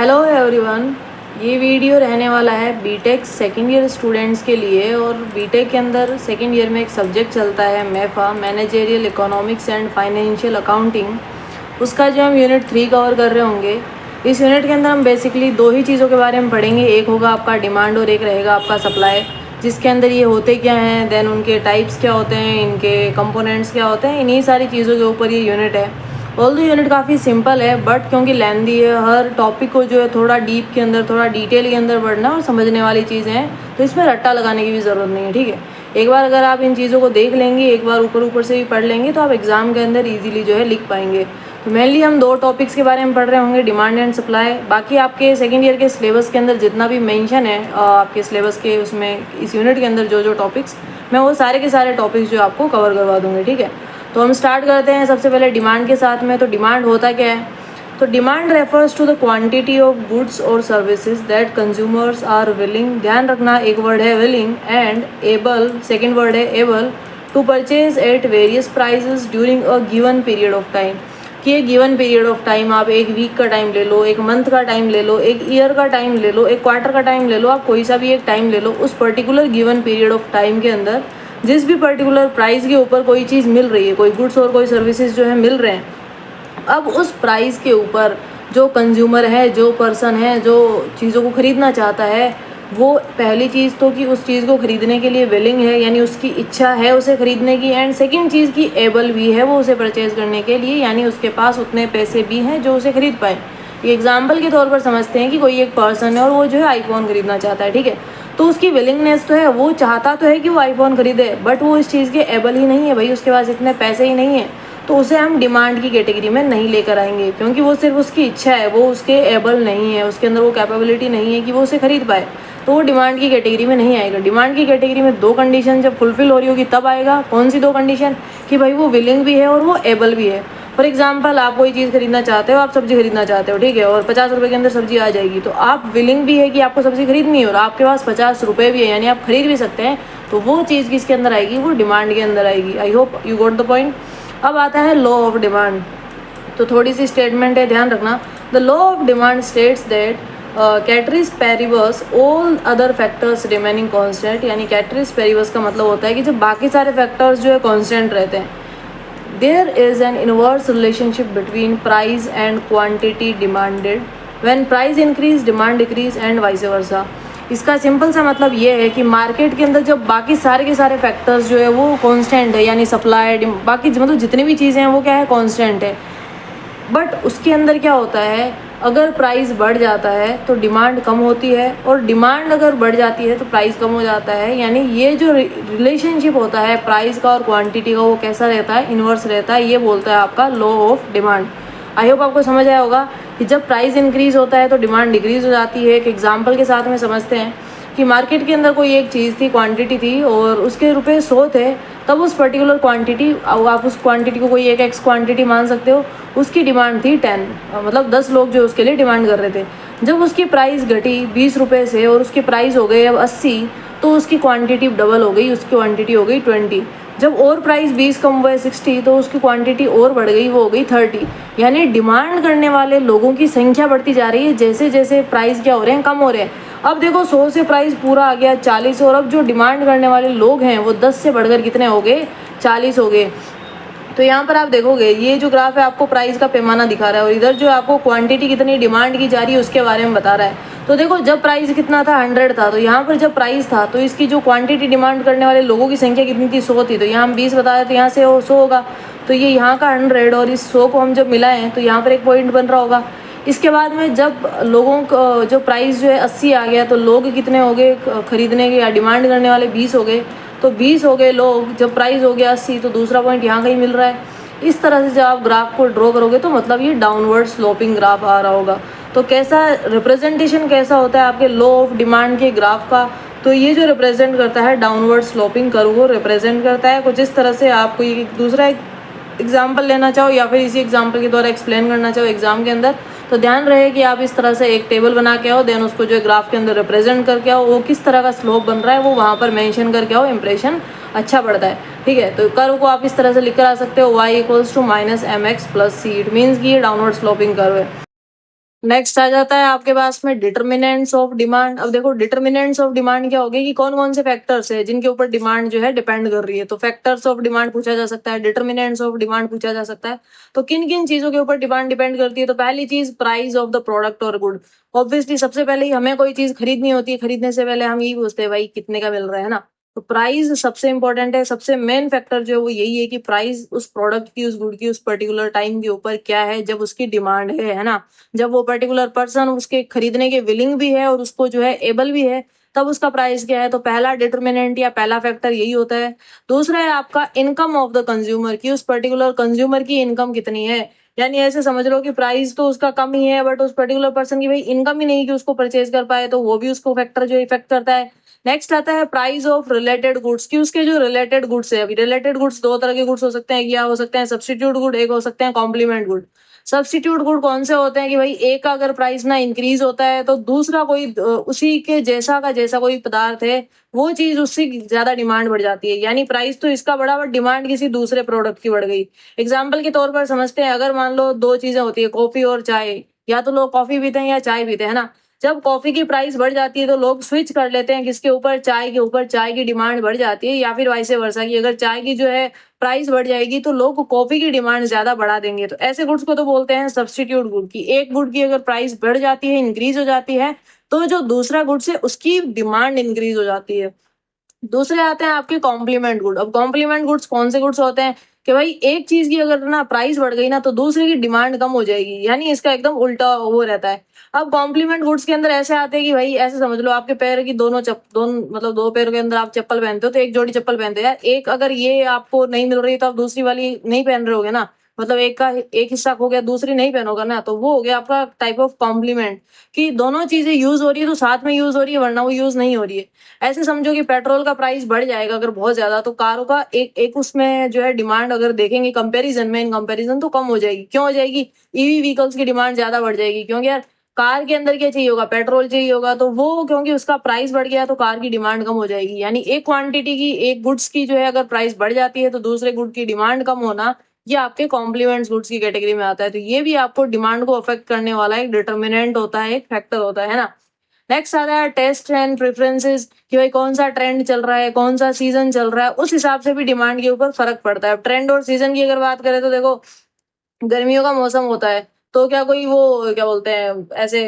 Hello everyone, ये video रहने वाला है बीटेक सेकेंड ईयर स्टूडेंट्स के लिए। और बीटेक के अंदर सेकेंड ईयर में एक सब्जेक्ट चलता है MEFA, managerial economics and financial accounting. उसका जो हम यूनिट 3 कवर कर रहे होंगे। इस यूनिट के अंदर हम बेसिकली दो ही चीज़ों के बारे में पढ़ेंगे, एक होगा आपका डिमांड और एक रहेगा आपका सप्लाई। जिसके अंदर ये होते क्या हैं, देन उनके टाइप्स क्या होते हैं, इनके कंपोनेंट्स क्या होते हैं, इन्हीं सारी चीज़ों के ऊपर ये यूनिट है। ऑल द यूनिट काफ़ी सिंपल है, बट क्योंकि लेंदी है, हर टॉपिक को जो है थोड़ा डीप के अंदर, थोड़ा डिटेल के अंदर पढ़ना और समझने वाली चीज़ें हैं, तो इसमें रट्टा लगाने की भी ज़रूरत नहीं है। ठीक है, एक बार अगर आप इन चीज़ों को देख लेंगे, एक बार ऊपर ऊपर से भी पढ़ लेंगे, तो आप एग्ज़ाम के अंदर ईजिली जो है लिख पाएंगे। तो मेनली हम दो टॉपिक्स के बारे में पढ़ रहे होंगे, डिमांड एंड सप्लाई। बाकी आपके सेकेंड ईयर के सिलेबस के अंदर जितना भी मेंशन है आपके सिलेबस के, उसमें इस यूनिट के अंदर जो जो टॉपिक्स, मैं वो सारे के सारे टॉपिक्स जो आपको कवर करवा दूँगी। ठीक है, तो हम स्टार्ट करते हैं सबसे पहले डिमांड के साथ में। तो डिमांड होता क्या है? तो demand refers to the quantity of goods और services that consumers are willing, ध्यान रखना एक वर्ड है willing, and able, second word है able, to purchase at various prices during a given period of time. कि एक गिवन पीरियड ऑफ टाइम, आप एक वीक का टाइम ले लो, एक मंथ का टाइम ले लो, एक ईयर का टाइम ले लो, एक क्वार्टर का टाइम ले लो, आप कोई सा भी एक टाइम ले लो। उस particular given period of time के अंदर जिस भी पर्टिकुलर प्राइस के ऊपर कोई चीज़ मिल रही है, कोई गुड्स और कोई सर्विसेज जो है मिल रहे हैं, अब उस प्राइस के ऊपर जो कंज्यूमर है, जो पर्सन है, जो चीज़ों को ख़रीदना चाहता है, वो पहली चीज़ तो कि उस चीज़ को ख़रीदने के लिए विलिंग है, यानी उसकी इच्छा है उसे ख़रीदने की, एंड सेकंड चीज़ की एबल भी है वो उसे परचेज़ करने के लिए, यानी उसके पास उतने पैसे भी हैं जो उसे ख़रीद पाए। ये एग्जाम्पल के तौर पर समझते हैं कि कोई एक पर्सन है और वो जो है आईफोन ख़रीदना चाहता है। ठीक है, तो उसकी विलिंगनेस तो है, वो चाहता तो है कि वो आईफोन ख़रीदे, बट वो इस चीज़ के एबल ही नहीं है, भाई उसके पास इतने पैसे ही नहीं है, तो उसे हम डिमांड की कैटेगरी में नहीं लेकर आएंगे, क्योंकि वो सिर्फ उसकी इच्छा है, वो उसके एबल नहीं है, उसके अंदर वो कैपेबिलिटी नहीं है कि वो उसे खरीद पाए, तो वो डिमांड की कैटेगरी में नहीं आएगा। डिमांड की कैटेगरी में दो कंडीशन जब फुलफिल हो रही होगी तब आएगा। कौन सी दो कंडीशन? कि भाई वो विलिंग भी है और वो एबल भी है। फॉर एग्जाम्पल, आप कोई चीज़ खरीदना चाहते हो, आप सब्जी खरीदना चाहते हो, ठीक है, और 50 रुपये के अंदर सब्जी आ जाएगी, तो आप विलिंग भी है कि आपको सब्जी खरीदनी है और आपके पास 50 रुपये भी है, यानी आप खरीद भी सकते हैं, तो वो चीज़ किसके अंदर आएगी? वो डिमांड के अंदर आएगी। I hope you got the point. अब आता है लॉ ऑफ डिमांड। तो थोड़ी सी स्टेटमेंट है, ध्यान रखना। The law of demand states that ceteris paribus all other factors remaining constant, यानी कैटरिस पेरिबस का मतलब होता है कि जब बाकी सारे फैक्टर्स जो है कॉन्स्टेंट रहते हैं, there is an inverse relationship between price and quantity demanded, when price increase demand decrease and vice versa. इसका सिंपल सा मतलब ये है कि मार्केट के अंदर जब बाकी सारे के सारे फैक्टर्स जो है वो कांस्टेंट है, यानी सप्लाई, बाकी मतलब जितनी भी चीज़ें हैं वो क्या है? कांस्टेंट है, बट उसके अंदर क्या होता है, अगर प्राइस बढ़ जाता है तो डिमांड कम होती है, और डिमांड अगर बढ़ जाती है तो प्राइस कम हो जाता है। यानी ये जो रिलेशनशिप होता है प्राइस का और क्वांटिटी का, वो कैसा रहता है? इन्वर्स रहता है। ये बोलता है आपका law of demand. I hope आपको समझ आया होगा कि जब प्राइस इंक्रीज़ होता है तो डिमांड डिक्रीज़ हो जाती है। एक एग्जाम्पल के साथ में समझते हैं कि मार्केट के अंदर कोई एक चीज़ थी, क्वांटिटी थी, और उसके रुपए 100 थे, तब उस पर्टिकुलर क्वांटिटी, आप उस क्वांटिटी को कोई एक एक्स क्वांटिटी मान सकते हो, उसकी डिमांड थी 10, मतलब 10 लोग जो उसके लिए डिमांड कर रहे थे। जब उसकी प्राइस घटी 20 रुपये से और उसके प्राइस हो गए अब 80, तो उसकी क्वांटिटी डबल हो गई, उसकी क्वांटिटी हो गई 20। जब और प्राइस 20 कम हुए 60, तो उसकी क्वांटिटी और बढ़ गई, वो हो गई 30। यानी डिमांड करने वाले लोगों की संख्या बढ़ती जा रही है जैसे जैसे प्राइस क्या हो रहे हैं? कम हो रहे हैं। अब देखो 100 से प्राइस पूरा आ गया 40, और अब जो डिमांड करने वाले लोग हैं वो 10 से बढ़कर कितने हो गए? 40 हो गए। तो यहाँ पर आप देखोगे ये जो ग्राफ है आपको प्राइस का पैमाना दिखा रहा है, और इधर जो आपको क्वांटिटी कितनी डिमांड की जा रही है उसके बारे में बता रहा है। तो देखो जब प्राइस कितना था? 100 था, तो यहाँ पर जब प्राइस था तो इसकी जो क्वांटिटी डिमांड करने वाले लोगों की संख्या कितनी थी? 100 थी, तो यहाँ हम 20 बताया, तो यहाँ से 100 होगा, तो ये यहाँ का 100 और इस 100 को हम जब मिलाएं तो यहाँ पर एक पॉइंट बन रहा होगा। इसके बाद में जब लोगों को जो प्राइस जो है 80 आ गया, तो लोग कितने हो गए खरीदने के या डिमांड करने वाले? 20 हो गए, तो 20 हो गए लोग, जब प्राइस हो गया 80, तो दूसरा पॉइंट यहाँ कहीं मिल रहा है। इस तरह से जब आप ग्राफ को ड्रॉ करोगे तो मतलब ये डाउनवर्ड स्लोपिंग ग्राफ आ रहा होगा। तो कैसा रिप्रेजेंटेशन कैसा होता है आपके लॉ ऑफ डिमांड के ग्राफ का? तो ये जो रिप्रेजेंट करता है डाउनवर्ड स्लोपिंग कर्व को रिप्रेजेंट करता है। कुछ इस तरह से आप कोई दूसरा एग्जाम्पल लेना चाहो या फिर इसी एग्जाम्पल के द्वारा एक्सप्लेन करना चाहो एग्जाम के अंदर, तो ध्यान रहे कि आप इस तरह से एक टेबल बना के आओ, देन उसको जो है ग्राफ के अंदर रिप्रेजेंट करके आओ, वो किस तरह का स्लोप बन रहा है वो वहाँ पर मेंशन करके आओ, इंप्रेशन अच्छा पड़ता है। ठीक है, तो कर्व को आप इस तरह से लिख कर आ सकते हो, y = -mx + c। It means कि ये डाउनवर्ड स्लोपिंग कर्व है। नेक्स्ट आ जाता है आपके पास में डिटर्मिनेंट्स ऑफ डिमांड। अब देखो डिटर्मिनेंट्स ऑफ डिमांड क्या हो गए कि कौन कौन से फैक्टर्स है जिनके ऊपर डिमांड जो है डिपेंड कर रही है। तो फैक्टर्स ऑफ डिमांड पूछा जा सकता है, डिटर्मिनेंट्स ऑफ डिमांड पूछा जा सकता है। तो किन किन चीजों के ऊपर डिमांड डिपेंड करती है? तो पहली चीज प्राइस ऑफ द प्रोडक्ट और गुड। ऑब्वियसली सबसे पहले ही हमें कोई चीज खरीदनी होती है, खरीदने से पहले हम यही पूछते हैं भाई कितने का मिल रहा है ना। तो प्राइस सबसे इंपॉर्टेंट है, सबसे मेन फैक्टर जो है वो यही है कि प्राइस उस प्रोडक्ट की, उस गुड की, उस पर्टिकुलर टाइम के ऊपर क्या है जब उसकी डिमांड है ना। जब वो पर्टिकुलर पर्सन उसके खरीदने के विलिंग भी है और उसको जो है एबल भी है, तब उसका प्राइस क्या है। तो पहला डिटर्मिनेंट या पहला फैक्टर यही होता है। दूसरा है आपका इनकम ऑफ द कंज्यूमर, की उस पर्टिकुलर कंज्यूमर की इनकम कितनी है। यानी ऐसे समझ लो कि प्राइस तो उसका कम ही है बट उस पर्टिकुलर पर्सन की भाई इनकम ही नहीं कि उसको परचेज कर पाए, तो वो भी उसको फैक्टर जो इफेक्ट करता है। नेक्स्ट आता है प्राइस ऑफ रिलेटेड गुड्स, की उसके जो रिलेटेड गुड्स है। अभी रिलेटेड गुड्स दो तरह के गुड्स हो सकते हैं, या हो सकते हैं सब्स्टिट्यूट गुड, एक हो सकते हैं कॉम्प्लीमेंट गुड। सब्स्टिट्यूट गुड कौन से होते हैं कि भाई एक का अगर प्राइस ना इंक्रीज होता है तो दूसरा कोई उसी के जैसा का जैसा कोई पदार्थ है वो चीज उससे ज्यादा डिमांड बढ़ जाती है। यानी प्राइस तो इसका बढ़ा बट डिमांड किसी दूसरे प्रोडक्ट की बढ़ गई। एग्जाम्पल के तौर पर समझते हैं, अगर मान लो दो चीजें होती है, कॉफी और चाय, या तो लोग कॉफी पीते हैं या चाय पीते हैं ना। जब कॉफी की प्राइस बढ़ जाती है तो लोग स्विच कर लेते हैं किसके ऊपर, चाय के ऊपर, चाय की डिमांड बढ़ जाती है। या फिर वाइसे वर्सा की अगर चाय की जो है प्राइस बढ़ जाएगी तो लोग कॉफी की डिमांड ज्यादा बढ़ा देंगे। तो ऐसे गुड्स को तो बोलते हैं सब्स्टिट्यूट गुड, की एक गुड की अगर प्राइस बढ़ जाती है, इंक्रीज हो जाती है, तो जो दूसरा गुड्स है उसकी डिमांड इंक्रीज हो जाती है। दूसरे आते हैं आपके कॉम्प्लीमेंट गुड। अब कॉम्प्लीमेंट गुड्स कौन से गुड्स होते हैं कि भाई एक चीज की अगर ना प्राइस बढ़ गई ना तो दूसरे की डिमांड कम हो जाएगी, यानी इसका एकदम उल्टा वो रहता है। अब कॉम्प्लीमेंट गुड्स के अंदर ऐसे आते हैं कि भाई ऐसे समझ लो आपके पैर की दोनों मतलब दो पैरों के अंदर आप चप्पल पहनते हो, तो एक जोड़ी चप्पल पहनते हो यार, एक अगर ये आपको नहीं मिल रही तो आप दूसरी वाली नहीं पहन रहे होगे ना। मतलब एक का एक हिस्सा खो गया, दूसरी नहीं पहनोगे ना, तो वो हो गया आपका टाइप ऑफ कॉम्प्लीमेंट, कि दोनों चीजें यूज हो रही है तो साथ में यूज हो रही है वरना वो यूज नहीं हो रही है। ऐसे समझो कि पेट्रोल का प्राइस बढ़ जाएगा अगर बहुत ज्यादा, तो कारों का एक एक उसमें जो है डिमांड अगर देखेंगे कंपैरिजन में, इन कंपैरिजन तो कम हो जाएगी। क्यों हो जाएगी? ईवी व्हीकल्स की डिमांड ज्यादा बढ़ जाएगी, क्योंकि यार कार के अंदर क्या चाहिए होगा, पेट्रोल चाहिए होगा, तो वो क्योंकि उसका प्राइस बढ़ गया तो कार की डिमांड कम हो जाएगी। यानी एक क्वांटिटी की, एक गुड्स की जो है अगर प्राइस बढ़ जाती है तो दूसरे गुड की डिमांड कम होना, ये आपके कॉम्प्लीमेंट्स गुड्स की कैटेगरी में आता है। तो ये भी आपको डिमांड को अफेक्ट करने वाला एक डिटर्मिनेंट होता है, एक फैक्टर होता है ना। नेक्स्ट आता है टेस्ट एंड प्रेफरेंसेस, कि भाई कौन सा ट्रेंड चल रहा है, कौन सा सीजन चल रहा है, उस हिसाब से भी डिमांड के ऊपर फर्क पड़ता है। ट्रेंड और सीजन की अगर बात करें तो देखो गर्मियों का मौसम होता है तो क्या कोई वो क्या बोलते हैं ऐसे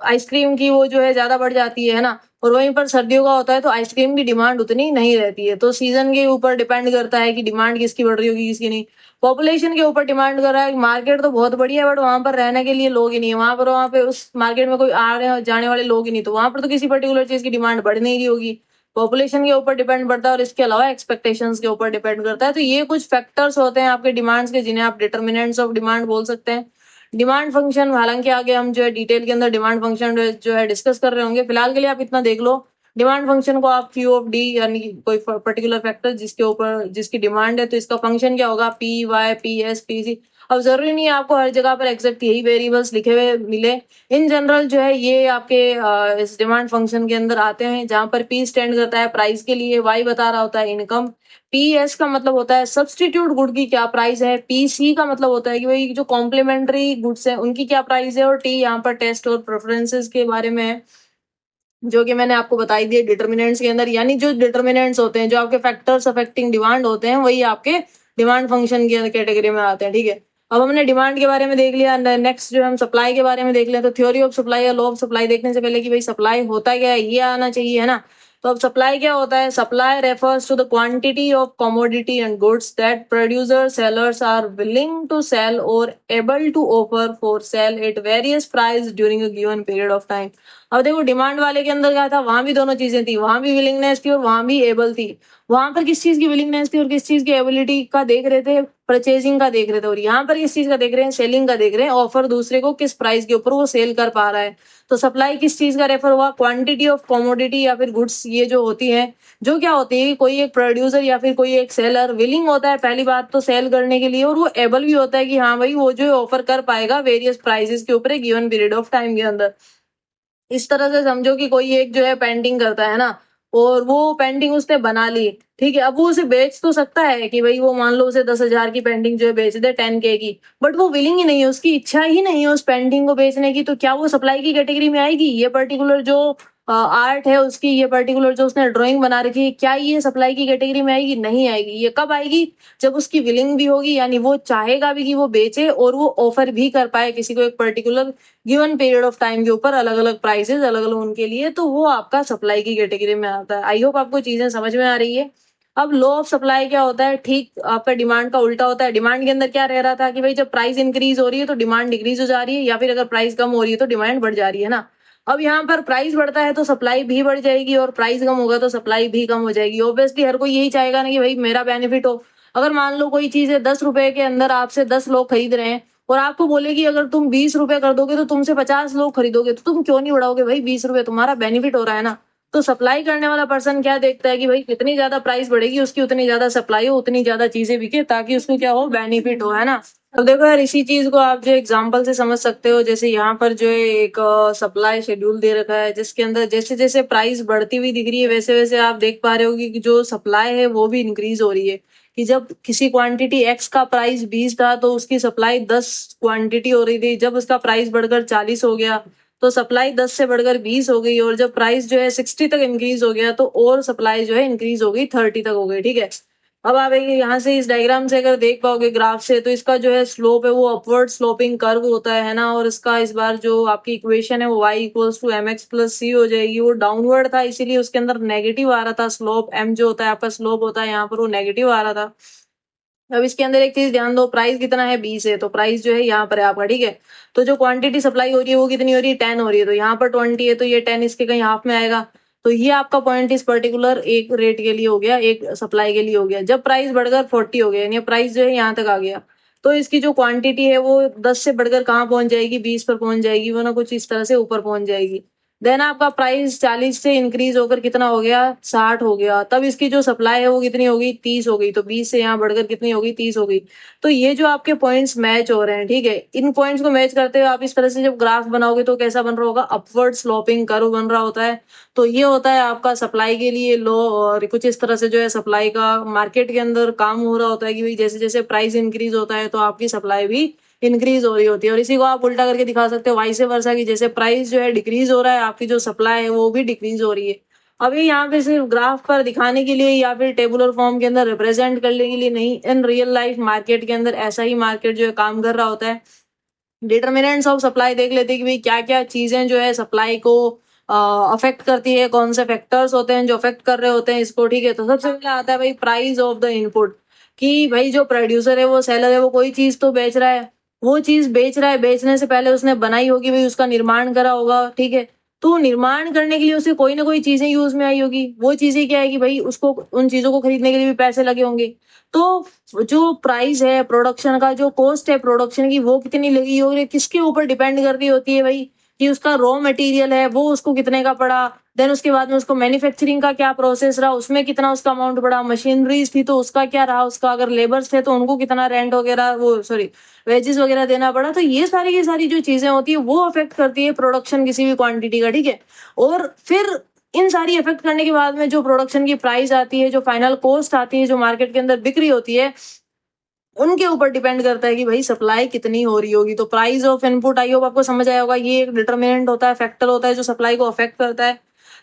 आइसक्रीम की वो जो है ज्यादा बढ़ जाती है ना। और वहीं पर सर्दियों का होता है तो आइसक्रीम की डिमांड उतनी नहीं रहती है। तो सीजन के ऊपर डिपेंड करता है कि डिमांड किसकी बढ़ रही होगी किसकी नहीं। पॉपुलेशन के ऊपर डिमांड कर रहा है, मार्केट तो बहुत बड़ी है बट वहां पर रहने के लिए लोग ही नहीं है, वहां पे उस मार्केट में कोई आ रहे जाने वाले लोग ही नहीं, तो वहां पर तो किसी पर्टिकुलर चीज की डिमांड बढ़ नहीं रही होगी। पॉपुलेशन के ऊपर डिपेंड पड़ता है और इसके अलावा एक्सपेक्टेशंस के ऊपर डिपेंड करता है। तो ये कुछ फैक्टर्स होते हैं आपके डिमांड्स के जिन्हें आप डिटर्मिनेंट्स ऑफ डिमांड बोल सकते हैं। डिमांड फंक्शन, हालांकि आगे हम जो है डिटेल के अंदर डिमांड फंक्शन जो है डिस्कस कर रहे होंगे, फिलहाल के लिए आप इतना देख लो। डिमांड फंक्शन को आप क्यू ऑफ डी यानी कि कोई पर्टिकुलर फैक्टर जिसके ऊपर जिसकी डिमांड है तो इसका फंक्शन क्या होगा, P Y P S P C. अब जरूरी नहीं है आपको हर जगह पर एग्जैक्ट यही वेरिएबल्स लिखे हुए मिले। इन जनरल जो है ये आपके इस डिमांड फंक्शन के अंदर आते हैं, जहां पर पी स्टैंड करता है प्राइस के लिए, वाई बता रहा होता है इनकम, पी एस का मतलब होता है सब्स्टिट्यूट गुड की क्या प्राइस है, पी सी का मतलब होता है कि भाई जो कॉम्प्लीमेंट्री गुड्स है उनकी क्या प्राइस है, और टी यहाँ पर टेस्ट और प्रेफरेंसेस के बारे में है जो कि मैंने आपको बताई दी डिटर्मिनेंट्स के अंदर। यानी जो डिटर्मिनेंट्स होते हैं, जो आपके फैक्टर्स अफेक्टिंग डिमांड होते हैं, वही आपके डिमांड फंक्शन की कैटेगरी में आते हैं। ठीक है, अब हमने डिमांड के बारे में देख लिया। नेक्स्ट जो हम सप्लाई के बारे में देख लें, तो थ्योरी ऑफ सप्लाई या लॉ ऑफ सप्लाई देखने से पहले कि भाई सप्लाई होता क्या है ये आना चाहिए, है ना। तो अब सप्लाई क्या होता है? Supply refers to the quantity of commodity and goods that producer sellers are willing to sell और able to offer for sale at various price during a given period of time. अब देखो demand वाले के अंदर क्या था, वहां भी दोनों चीजें थी, वहां भी विलिंगनेस थी और वहां भी एबल थी। वहां पर किस चीज की विलिंगनेस थी और किस चीज की एबिलिटी का देख रहे थे, परचेजिंग का देख रहे थे। और यहाँ पर किस चीज का देख रहे हैं, सेलिंग का देख रहे हैं, ऑफर दूसरे को किस प्राइस के ऊपर वो सेल कर पा रहा है। तो सप्लाई किस चीज का रेफर हुआ, क्वांटिटी ऑफ कमोडिटी या फिर गुड्स, ये जो होती है, जो क्या होती है, कोई एक प्रोड्यूसर या फिर कोई एक सेलर विलिंग होता है पहली बात तो सेल करने के लिए, और वो एबल भी होता है कि हाँ भाई वो जो ऑफर कर पाएगा वेरियस प्राइसेस के ऊपर गिवन पीरियड ऑफ टाइम के अंदर। इस तरह से समझो कि कोई एक जो है पेंटिंग करता है ना, और वो पेंटिंग उसने बना ली, ठीक है। अब वो उसे बेच तो सकता है कि भाई वो मान लो उसे 10,000 की पेंटिंग जो है बेच दे 10K की, बट वो विलिंग ही नहीं है, उसकी इच्छा ही नहीं है उस पेंटिंग को बेचने की। तो क्या वो सप्लाई की कैटेगरी में आएगी? ये पर्टिकुलर जो आर्ट है उसकी, ये पर्टिकुलर जो उसने ड्राइंग बना रखी है, क्या ये सप्लाई की कैटेगरी में आएगी? नहीं आएगी। ये कब आएगी? जब उसकी विलिंग भी होगी, यानी वो चाहेगा भी कि वो बेचे और वो ऑफर भी कर पाए किसी को एक particular given period of time के ऊपर, अलग अलग प्राइसेस अलग अलग उनके लिए, तो वो आपका सप्लाई की कैटेगरी में आता है। आई होप आपको चीजें समझ में आ रही है। अब लॉ ऑफ सप्लाई क्या होता है? ठीक आपका डिमांड का उल्टा होता है। डिमांड के अंदर क्या रह रहा था कि भाई जब प्राइस इंक्रीज हो रही है तो डिमांड डिक्रीज हो जा रही है, या फिर अगर प्राइस कम हो रही है तो डिमांड बढ़ जा रही है ना। अब यहाँ पर प्राइस बढ़ता है तो सप्लाई भी बढ़ जाएगी, और प्राइस कम होगा तो सप्लाई भी कम हो जाएगी। ऑब्वियसली हर कोई यही चाहेगा ना कि भाई मेरा बेनिफिट हो। अगर मान लो कोई चीज है 10 रुपए के अंदर आपसे 10 लोग खरीद रहे हैं, और आपको बोले कि अगर तुम 20 रुपए कर दोगे तो तुमसे 50 लोग खरीदोगे, तो तुम क्यों नहीं बढ़ाओगे भाई? 20 रुपए तुम्हारा बेनिफिट हो रहा है ना। तो सप्लाई करने वाला पर्सन क्या देखता है कि भाई जितनी ज्यादा प्राइस बढ़ेगी उसकी उतनी ज्यादा सप्लाई हो, उतनी ज्यादा चीजें बिके, ताकि उसको क्या हो, बेनिफिट हो, है ना। अब देखो यार, इसी चीज को आप जो एग्जांपल से समझ सकते हो। जैसे यहाँ पर जो है एक सप्लाई शेड्यूल दे रखा है, जिसके अंदर जैसे जैसे प्राइस बढ़ती हुई दिख रही है वैसे वैसे आप देख पा रहे होगी कि जो सप्लाई है वो भी इंक्रीज हो रही है। कि जब किसी क्वांटिटी एक्स का प्राइस 20 था तो उसकी सप्लाई 10 क्वांटिटी हो रही थी। जब उसका प्राइस बढ़कर 40 हो गया तो सप्लाई 10 से बढ़कर 20 हो गई, और जब प्राइस जो है 60 तक इंक्रीज हो गया तो और सप्लाई जो है इंक्रीज हो गई 30 तक हो गई, ठीक है। अब आप यहाँ से इस डायग्राम से अगर देख पाओगे ग्राफ से, तो इसका जो है स्लोप है वो अपवर्ड स्लोपिंग कर्व होता है ना। और इसका इस बार जो आपकी इक्वेशन है वो y equals to mx plus c हो जाएगी। वो डाउनवर्ड था इसीलिए उसके अंदर नेगेटिव आ रहा था स्लोप, m जो होता है आपका स्लोप होता है, यहाँ पर वो नेगेटिव आ रहा था। अब इसके अंदर एक चीज ध्यान दो, प्राइस कितना है? 20 है, तो प्राइस जो है यहाँ पर है आपका, ठीक है। तो जो क्वांटिटी सप्लाई हो रही है वो कितनी हो रही है? 10 हो रही है। तो यहाँ पर 20 है तो ये 10 इसके कहीं हाफ में आएगा। तो ये आपका पॉइंट इस पर्टिकुलर एक रेट के लिए हो गया, एक सप्लाई के लिए हो गया। जब प्राइस बढ़कर 40 हो गया, यानी प्राइस जो है यहाँ तक आ गया, तो इसकी जो क्वांटिटी है वो 10 से बढ़कर कहाँ पहुंच जाएगी? 20 पर पहुंच जाएगी, वो ना कुछ इस तरह से ऊपर पहुंच जाएगी। देन आपका प्राइस 40 से इंक्रीज होकर कितना हो गया? 60 हो गया। तब इसकी जो सप्लाई है वो कितनी हो गई? 30 हो गई। तो 20 से यहाँ बढ़कर कितनी हो गई? 30 हो गई। तो ये जो आपके पॉइंट्स मैच हो रहे हैं, ठीक है, इन पॉइंट्स को मैच करते हुए आप इस तरह से जब ग्राफ बनाओगे तो कैसा बन रहा होगा? अपवर्ड स्लोपिंग कर्व बन रहा होता है। तो ये होता है आपका सप्लाई के लिए लो, और कुछ इस तरह से जो है सप्लाई का मार्केट के अंदर काम हो रहा होता है कि भाई जैसे जैसे प्राइस इंक्रीज होता है तो आपकी सप्लाई भी इंक्रीज हो रही होती है। और इसी को आप उल्टा करके दिखा सकते हो वाइस वर्सा, की जैसे प्राइस जो है डिक्रीज हो रहा है, आपकी जो सप्लाई है वो भी डिक्रीज हो रही है। अभी यहाँ पे सिर्फ ग्राफ पर दिखाने के लिए या फिर टेबुलर फॉर्म के अंदर रिप्रेजेंट करने के लिए नहीं, इन रियल लाइफ मार्केट के अंदर ऐसा ही मार्केट जो है काम कर रहा होता है। डिटर्मिनेंट्स ऑफ सप्लाई देख लेते हैं कि भाई क्या क्या चीजें जो है सप्लाई को अफेक्ट करती है, कौन से फैक्टर्स होते हैं जो अफेक्ट कर रहे होते हैं इसको, ठीक है। तो सबसे पहले आता है भाई प्राइस ऑफ द इनपुट, कि भाई जो प्रोड्यूसर है वो सेलर है वो कोई चीज तो बेच रहा है, वो चीज बेच रहा है, बेचने से पहले उसने बनाई होगी, भाई उसका निर्माण करा होगा, ठीक है। तो निर्माण करने के लिए उसे कोई ना कोई चीजें यूज में आई होगी। वो चीजें क्या है कि भाई उसको उन चीजों को खरीदने के लिए भी पैसे लगे होंगे। तो जो प्राइस है प्रोडक्शन का, जो कॉस्ट है प्रोडक्शन की, वो कितनी लगी होगी, किसके ऊपर डिपेंड कर रही होती है भाई? कि उसका रॉ मटेरियल है वो उसको कितने का पड़ा, देन उसके बाद में उसको मैन्युफैक्चरिंग का क्या प्रोसेस रहा, उसमें कितना उसका अमाउंट बढ़ा, मशीनरीज थी तो उसका क्या रहा, उसका अगर लेबर्स थे तो उनको कितना रेंट वगैरह, वो सॉरी वेजेस वगैरह देना पड़ा। तो ये सारी की सारी जो चीजें होती है वो अफेक्ट करती है प्रोडक्शन किसी भी क्वांटिटी का, ठीक है। और फिर इन सारी इफेक्ट करने के बाद में जो प्रोडक्शन की प्राइस आती है, जो फाइनल कॉस्ट आती है, जो मार्केट के अंदर बिक्री होती है, उनके ऊपर डिपेंड करता है कि भाई सप्लाई कितनी हो रही होगी। तो price of input, I hope आपको समझ आया होगा, ये एक डिटर्मिनेंट होता है, फैक्टर होता है जो सप्लाई को अफेक्ट करता है।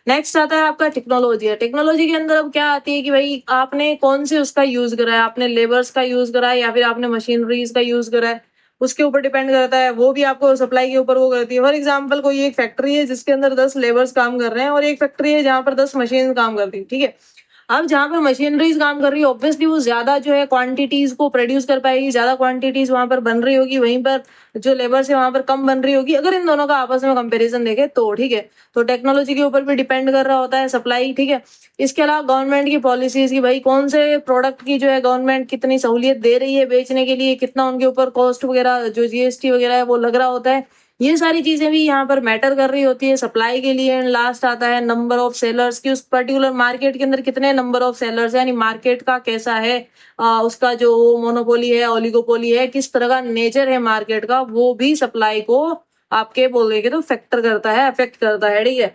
नेक्स्ट आता है आपका टेक्नोलॉजी है। टेक्नोलॉजी के अंदर अब क्या आती है कि भाई आपने कौन से उसका यूज करा है, आपने लेबर्स का यूज करा है या फिर आपने मशीनरीज का यूज करा है, उसके ऊपर डिपेंड करता है। वो भी आपको सप्लाई के ऊपर वो करती है। फॉर एग्जाम्पल कोई एक फैक्ट्री है जिसके अंदर 10 लेबर्स काम कर रहे हैं, और एक फैक्ट्री है जहां पर 10 मशीन काम करती है, ठीक है। अब जहां पर मशीनरीज काम कर रही है ऑब्वियसली वो ज्यादा जो है क्वांटिटीज को प्रोड्यूस कर पाएगी, ज्यादा क्वांटिटीज वहां पर बन रही होगी, वहीं पर जो लेबर है वहां पर कम बन रही होगी, अगर इन दोनों का आपस में कंपैरिजन देखे तो, ठीक है। तो टेक्नोलॉजी के ऊपर भी डिपेंड कर रहा होता है सप्लाई, ठीक है। इसके अलावा गवर्नमेंट की पॉलिसीज की, भाई कौन से प्रोडक्ट की जो है गवर्नमेंट कितनी सहूलियत दे रही है बेचने के लिए, कितना उनके ऊपर कॉस्ट वगैरह जो जीएसटी वगैरह है वो लग रहा होता है। ये सारी चीजें भी यहाँ पर मैटर कर रही होती है सप्लाई के लिए। एंड लास्ट आता है नंबर ऑफ सेलर्स की, उस पर्टिकुलर मार्केट के अंदर कितने नंबर ऑफ सेलर्स है, यानी मार्केट का कैसा है, उसका जो मोनोपोली है, ओलिगोपोली है, किस तरह का नेचर है मार्केट का, वो भी सप्लाई को आपके बोलेंगे तो फैक्टर करता है, अफेक्ट करता है, ठीक है।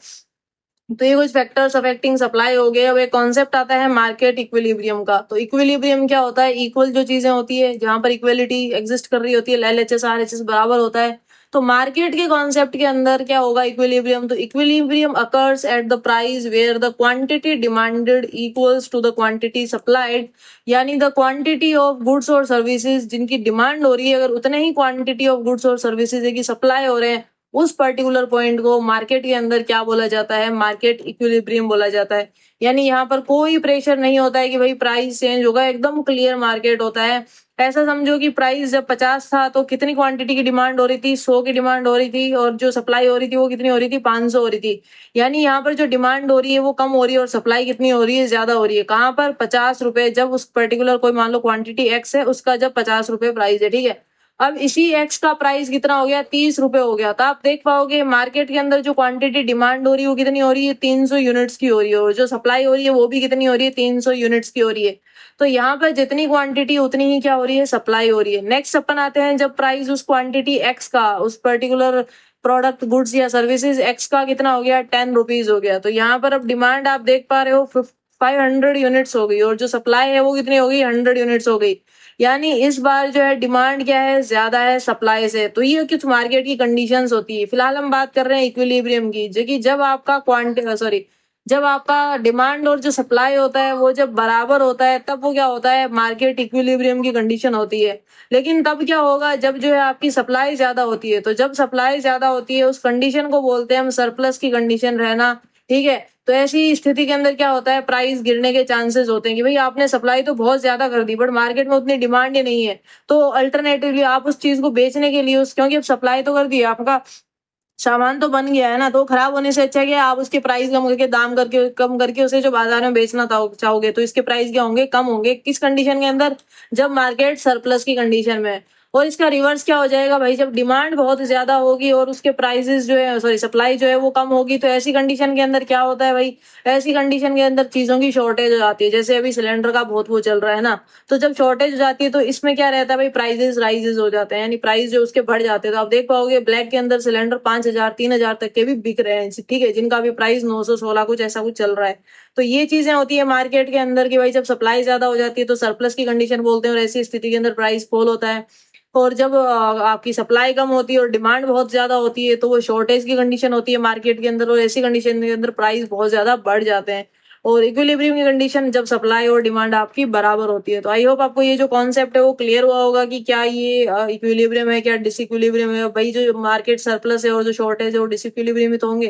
तो ये कुछ फैक्टर्स अफेक्टिंग सप्लाई हो गए। अब एक कॉन्सेप्ट आता है मार्केट इक्विलिब्रियम का। तो इक्विलिब्रियम क्या होता है? इक्वल जो चीजें होती है, जहां पर इक्वलिटी एग्जिस्ट कर रही होती है, LHS RHS बराबर होता है। तो मार्केट के कॉन्सेप्ट के अंदर क्या होगा इक्विलिब्रियम? तो equilibrium occurs at the price where the quantity demanded equals to the quantity supplied. यानी द क्वांटिटी ऑफ गुड्स और सर्विसेज जिनकी डिमांड हो रही है, अगर उतने ही क्वांटिटी ऑफ गुड्स और सर्विसेज है कि सप्लाई हो रहे हैं, उस पर्टिकुलर पॉइंट को मार्केट के अंदर क्या बोला जाता है? मार्केट इक्विलिब्रियम बोला जाता है। यानी यहाँ पर कोई प्रेशर नहीं होता है कि भाई प्राइस चेंज होगा, एकदम क्लियर मार्केट होता है। ऐसा समझो कि प्राइस जब 50 था तो कितनी क्वांटिटी की डिमांड हो रही थी? 100 की डिमांड हो रही थी, और जो सप्लाई हो रही थी वो कितनी हो रही थी? 500 हो रही थी। यानी यहाँ पर जो डिमांड हो रही है वो कम हो रही है और सप्लाई कितनी हो रही है? ज्यादा हो रही है। कहाँ पर? 50 रुपए। जब उस पर्टिकुलर कोई मान लो क्वांटिटी एक्स है, उसका जब 50 रुपए प्राइस है, ठीक है। अब इसी एक्स का प्राइस कितना हो गया? 30 रुपए हो गया। तो आप देख पाओगे मार्केट के अंदर जो क्वांटिटी डिमांड हो रही है वो कितनी हो रही है? 300 यूनिट्स की हो रही है, और जो सप्लाई हो रही है वो भी कितनी हो रही है? 300 यूनिट्स की हो रही है। तो यहाँ पर जितनी क्वांटिटी उतनी ही क्या हो रही है? सप्लाई हो रही है। नेक्स्ट अपन आते हैं, जब प्राइस उस क्वांटिटी एक्स का, उस पर्टिकुलर प्रोडक्ट गुड्स या सर्विसेज एक्स का कितना हो गया? 10 रुपीज हो गया। तो यहाँ पर अब डिमांड आप देख पा रहे हो 500 यूनिट्स हो गई, और जो सप्लाई है वो कितनी हो गई? 100 यूनिट्स हो गई। यानी इस बार जो है डिमांड क्या है? ज्यादा है सप्लाई से। तो ये कुछ मार्केट की कंडीशंस होती है। फिलहाल हम बात कर रहे हैं इक्विलिब्रियम की, जो कि जब आपका जब आपका डिमांड और जो सप्लाई होता है वो जब बराबर होता है, तब वो क्या होता है? मार्केट इक्विलिब्रियम की कंडीशन होती है। लेकिन तब क्या होगा? जब जो है आपकी सप्लाई ज्यादा होती है। तो जब सप्लाई ज्यादा होती है, उस कंडीशन को बोलते हैं हम सरप्लस की कंडीशन रहना, ठीक है। तो ऐसी स्थिति के अंदर क्या होता है? प्राइस गिरने के चांसेस होते हैं कि भाई आपने सप्लाई तो बहुत ज्यादा कर दी, बट मार्केट में उतनी डिमांड ही नहीं है। तो अल्टरनेटिवली आप उस चीज को बेचने के लिए, उस क्योंकि अब सप्लाई तो कर दी है, आपका सामान तो बन गया है ना, तो खराब होने से अच्छा है कि आप उसके प्राइस कम करके, दाम करके कम करके उसे जो बाजार में बेचना चाहोगे, तो इसके प्राइस क्या होंगे? कम होंगे। किस कंडीशन के अंदर? जब मार्केट सरप्लस की कंडीशन में है। और इसका रिवर्स क्या हो जाएगा भाई? जब डिमांड बहुत ज्यादा होगी और उसके प्राइसेस जो है, सॉरी, सप्लाई जो है वो कम होगी। तो ऐसी कंडीशन के अंदर क्या होता है भाई? ऐसी कंडीशन के अंदर चीजों की शॉर्टेज हो जाती है। जैसे अभी सिलेंडर का बहुत वो चल रहा है ना, तो जब शॉर्टेज हो जाती है तो इसमें क्या रहता है भाई? प्राइजेस राइजेस हो जाते हैं, यानी प्राइस जो उसके बढ़ जाते हैं। तो आप देख पाओगे ब्लैक के अंदर सिलेंडर 5,000 3,000 तक के भी बिक रहे हैं, ठीक है, जिनका भी प्राइस 916 कुछ ऐसा कुछ चल रहा है। तो ये चीजें होती है मार्केट के अंदर की भाई, जब सप्लाई ज्यादा हो जाती है तो सरप्लस की कंडीशन बोलते हैं, और ऐसी स्थिति के अंदर प्राइस फॉल होता है। और जब आपकी सप्लाई कम होती है और डिमांड बहुत ज्यादा होती है, तो वो शॉर्टेज की कंडीशन होती है मार्केट के अंदर, और ऐसी कंडीशन के अंदर प्राइस बहुत ज्यादा बढ़ जाते हैं। और इक्विलिब्रियम की कंडीशन जब सप्लाई और डिमांड आपकी बराबर होती है। तो आई होप आपको ये जो कॉन्सेप्ट है वो क्लियर हुआ होगा कि क्या ये इक्विलिब्रियम है, क्या डिसइक्विलिब्रियम है। भाई जो मार्केट सरप्लस है और जो शॉर्टेज है वो डिसइक्विलिब्रियम ही तो होंगे,